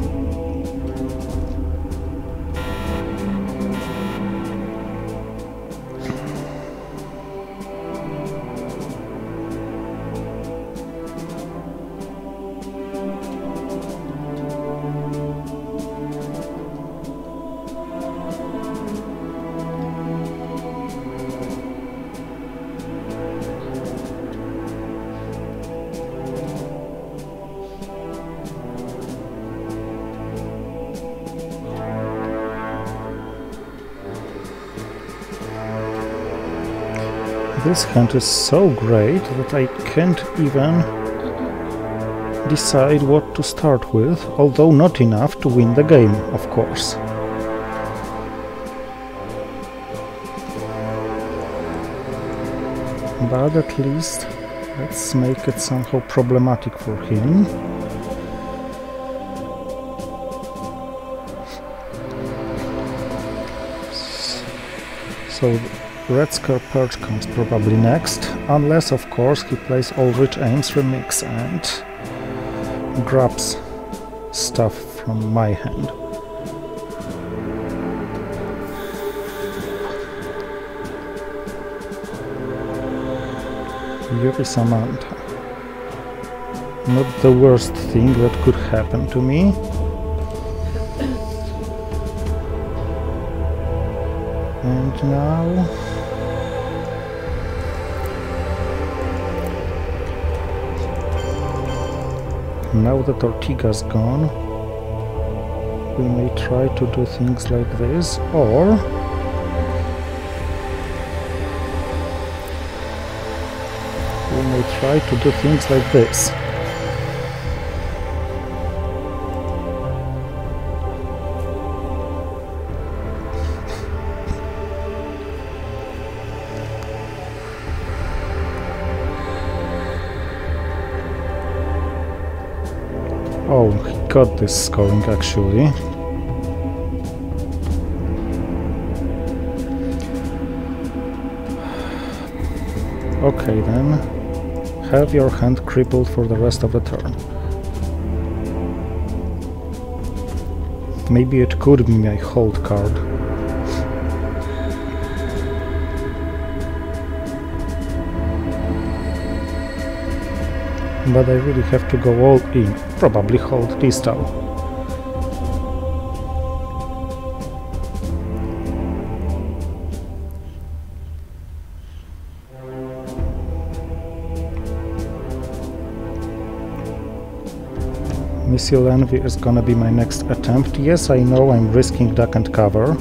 This hand is so great that I can't even decide what to start with, although not enough to win the game, of course. But at least let's make it somehow problematic for him. So Red Scare Perch comes probably next, unless of course he plays All Rich Aims Remix and grabs stuff from my hand. Yuri Samantha. Not the worst thing that could happen to me. And now... Now that Ortiga's gone, we may try to do things like this, or... we may try to do things like this. Oh, he got this scoring actually. Okay then, have your hand crippled for the rest of the turn. Maybe it could be my hold card. But I really have to go all in. Probably hold Distal. Missile Envy is gonna be my next attempt. Yes, I know I'm risking duck and cover.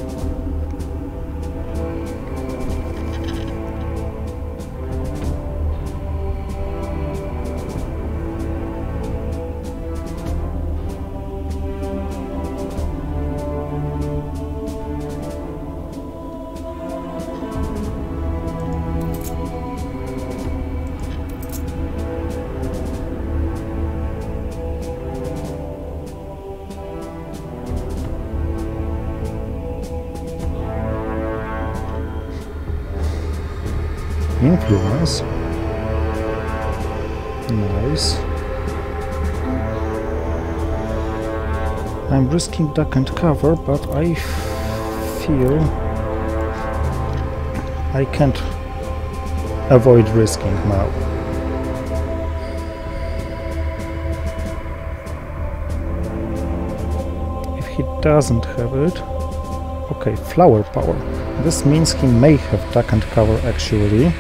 Influence. Nice. I'm risking duck and cover, but I feel I can't avoid risking now. If he doesn't have it... Okay, flower power. This means he may have duck and cover actually.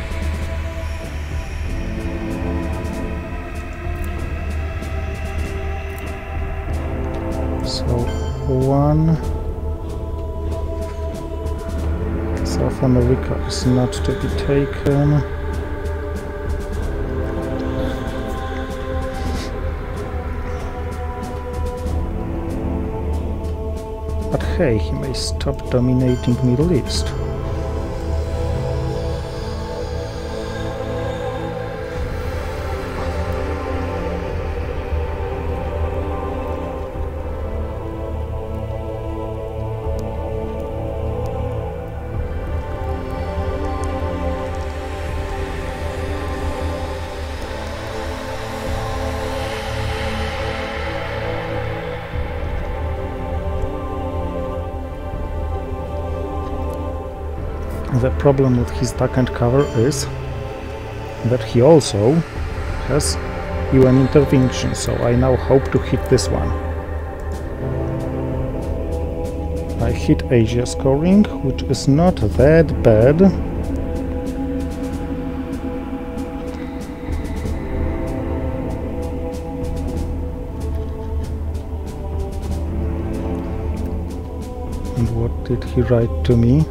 So, one... South America is not to be taken. But hey, he may stop dominating Middle East. The problem with his duck and cover is that he also has UN intervention, so I now hope to hit this one. I hit Asia scoring, which is not that bad. And what did he write to me?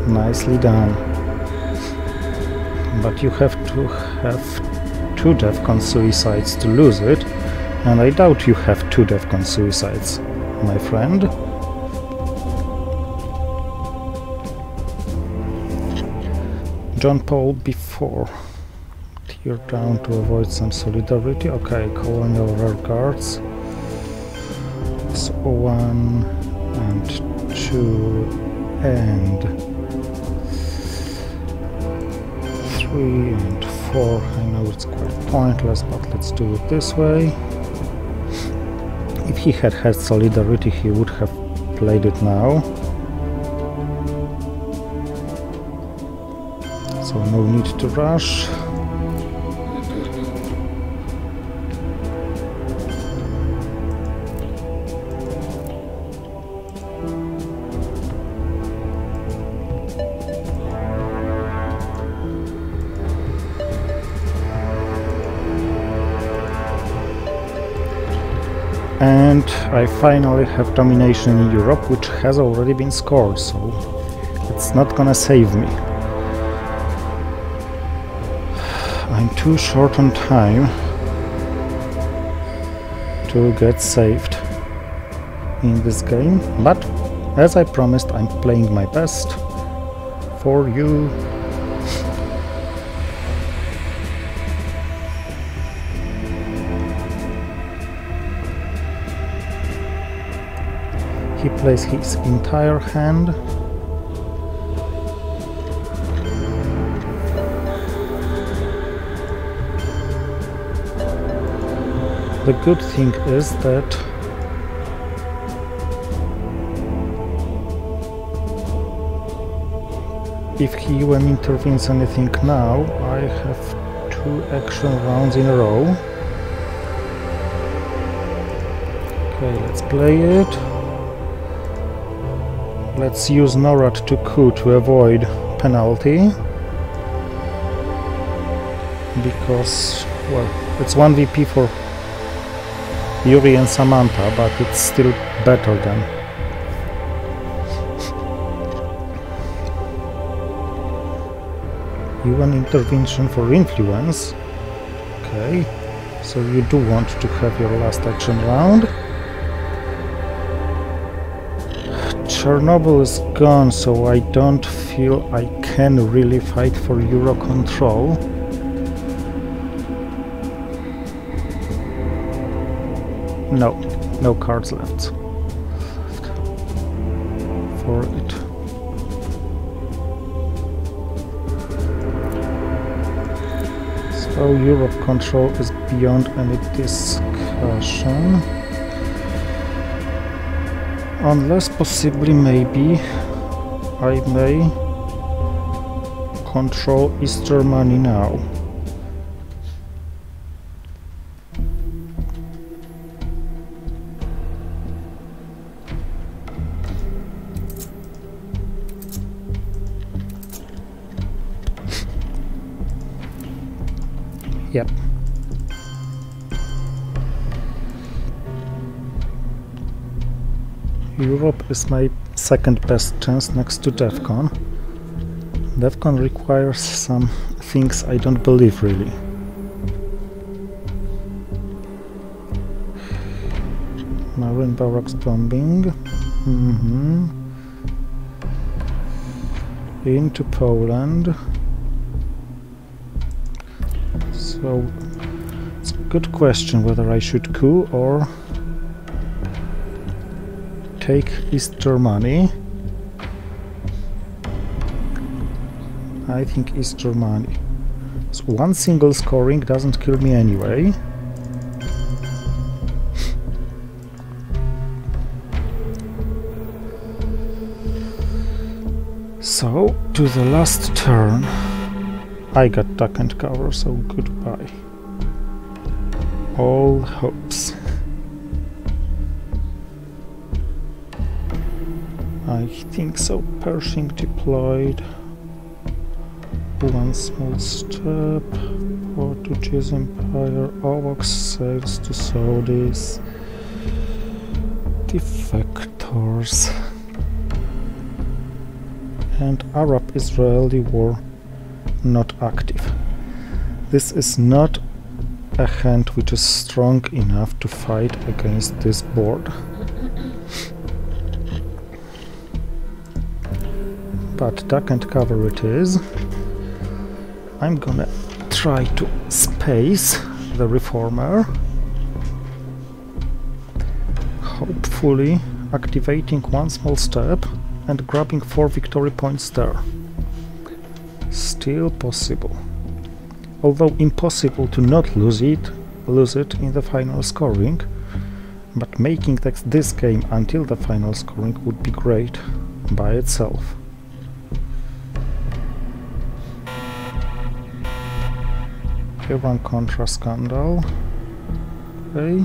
Nicely done. But you have to have 2 DEFCON suicides to lose it, and I doubt you have 2 DEFCON suicides, my friend. John Paul before. Tear down to avoid some solidarity. Okay, colonial rear guards. So 1 and 2 and 3 and 4. I know it's quite pointless, but let's do it this way. If he had had solidarity, he would have played it now. So no need to rush. And I finally have domination in Europe, which has already been scored, so it's not gonna save me. I'm too short on time to get saved in this game, but as I promised, I'm playing my best for you. He plays his entire hand. The good thing is that if he even intervenes anything now, I have 2 action rounds in a row. Okay, let's play it. Let's use Norad to coup to avoid penalty, because, well, it's 1VP for Yuri and Samantha, but it's still better than even intervention for influence. Okay, so you do want to have your last action round. Chernobyl is gone, so I don't feel I can really fight for Euro control. No cards left for it. So Europe control is beyond any discussion. Unless possibly maybe I may control East Germany now. Yep. Europe is my second best chance next to DEFCON. DEFCON requires some things I don't believe really. Marine barracks bombing. Into Poland. So it's a good question whether I should coup or take East Germany. I think East Germany. So one single scoring doesn't kill me anyway. So, to the last turn. I got duck and cover, so goodbye. All hopes. I think so. Pershing deployed. One small step. Portuguese Empire. AWACS sails to Saudis. Defectors. And Arab-Israeli war not active. This is not a hand which is strong enough to fight against this board. But duck and cover it is. I'm gonna try to space the reformer, hopefully activating one small step and grabbing 4 victory points there. Still possible. although impossible to not lose it in the final scoring, but making this game until the final scoring would be great by itself. Iran Contra scandal. Okay.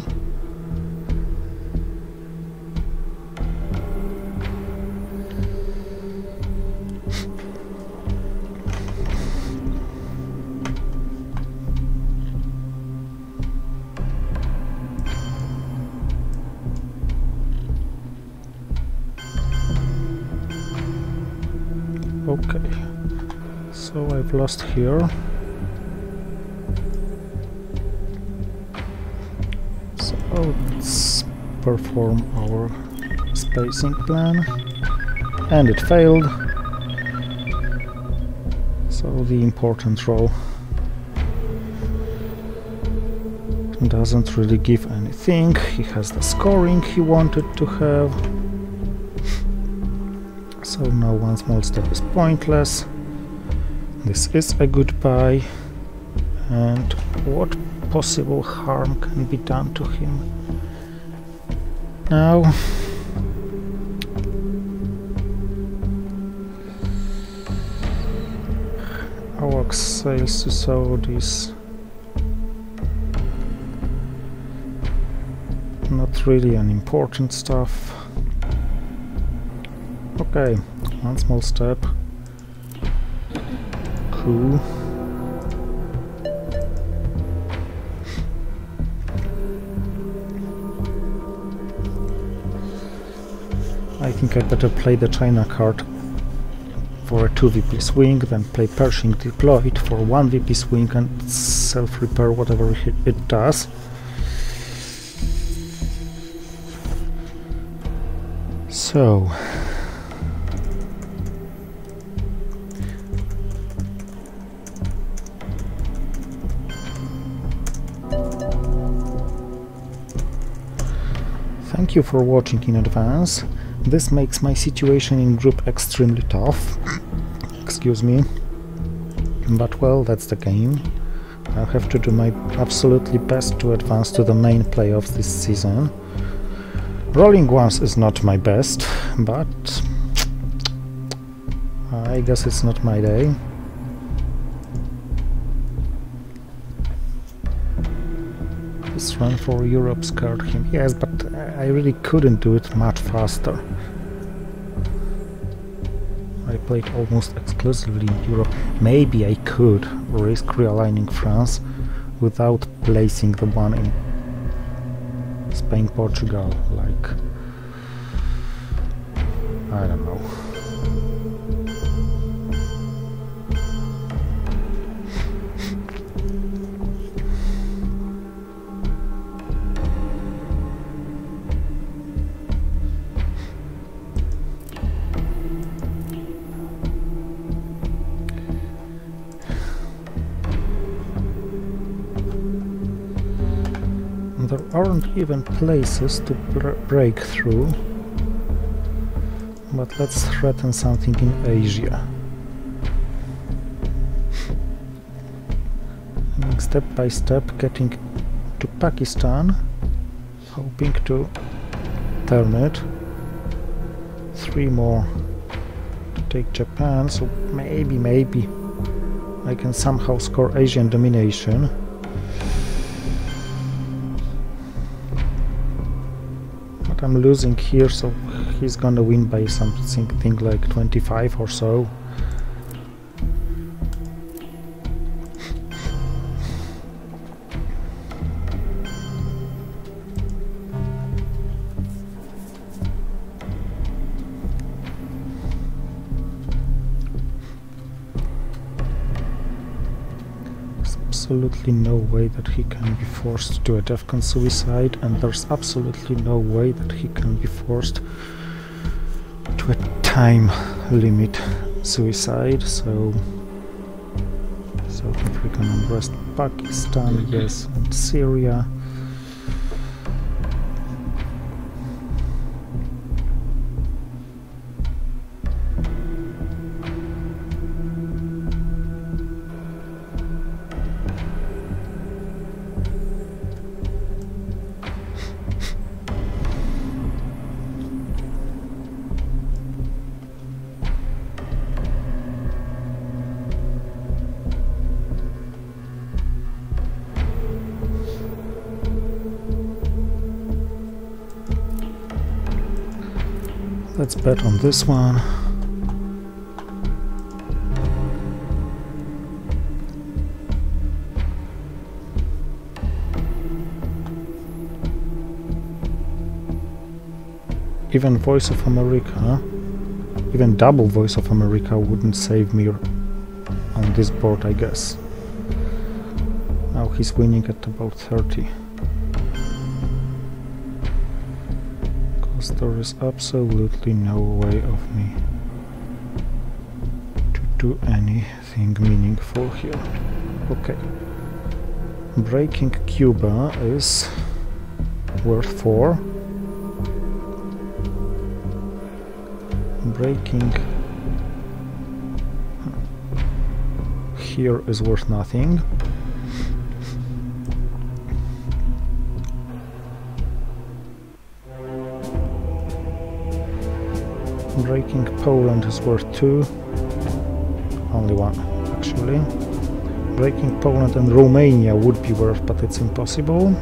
Okay, so I've lost here. So let's perform our spacing plan, and it failed. So the important roll doesn't really give anything. He has the scoring he wanted to have. So now one small step is pointless. This is a goodbye. And what possible harm can be done to him now? Our sales to Saudis. Not really an important stuff. Okay, one small step. Cool. I think I better play the China card for a 2 VP swing than play Pershing deployed for 1 VP swing and self-repair whatever it does. So thank you for watching in advance. This makes my situation in group extremely tough. Excuse me. But well, that's the game. I'll have to do my absolutely best to advance to the main playoffs this season. Rolling once is not my best, but I guess it's not my day. This run for Europe scared him. Yes, but I really couldn't do it much faster. I played almost exclusively in Europe. Maybe I could risk realigning France without placing the one in Spain, Portugal, like, I don't know. There aren't even places to break through, but let's threaten something in Asia. And step by step getting to Pakistan, hoping to turn it. 3 more to take Japan, so maybe I can somehow score Asian domination. I'm losing here, so he's gonna win by something like 25 or so. Absolutely no way that he can be forced to a DEFCON suicide, and there's absolutely no way that he can be forced to a time limit suicide. So South African unrest, Pakistan, yes, and Syria. Let's bet on this one. Even Voice of America, even double Voice of America wouldn't save me on this board, I guess. Now he's winning at about 30. Because there is absolutely no way of me to do anything meaningful here. Okay. Breaking Cuba is worth 4. Breaking here is worth nothing. Breaking Poland is worth 2. Only 1, actually. Breaking Poland and Romania would be worth, but it's impossible.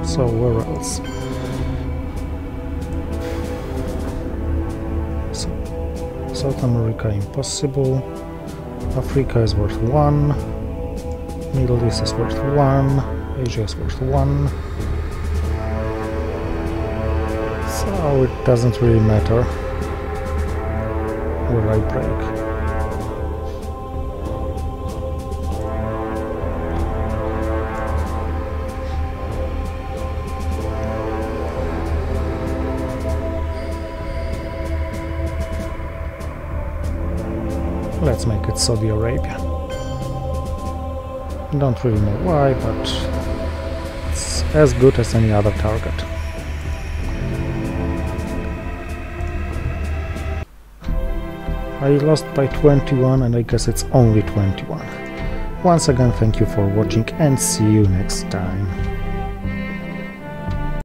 So where else? South America impossible. Africa is worth 1. Middle East is worth 1. Asia is worth 1. So it doesn't really matter where I break. Let's make it Saudi Arabia. Don't really know why, but it's as good as any other target. I lost by 21 and I guess it's only 21. Once again, thank you for watching and see you next time.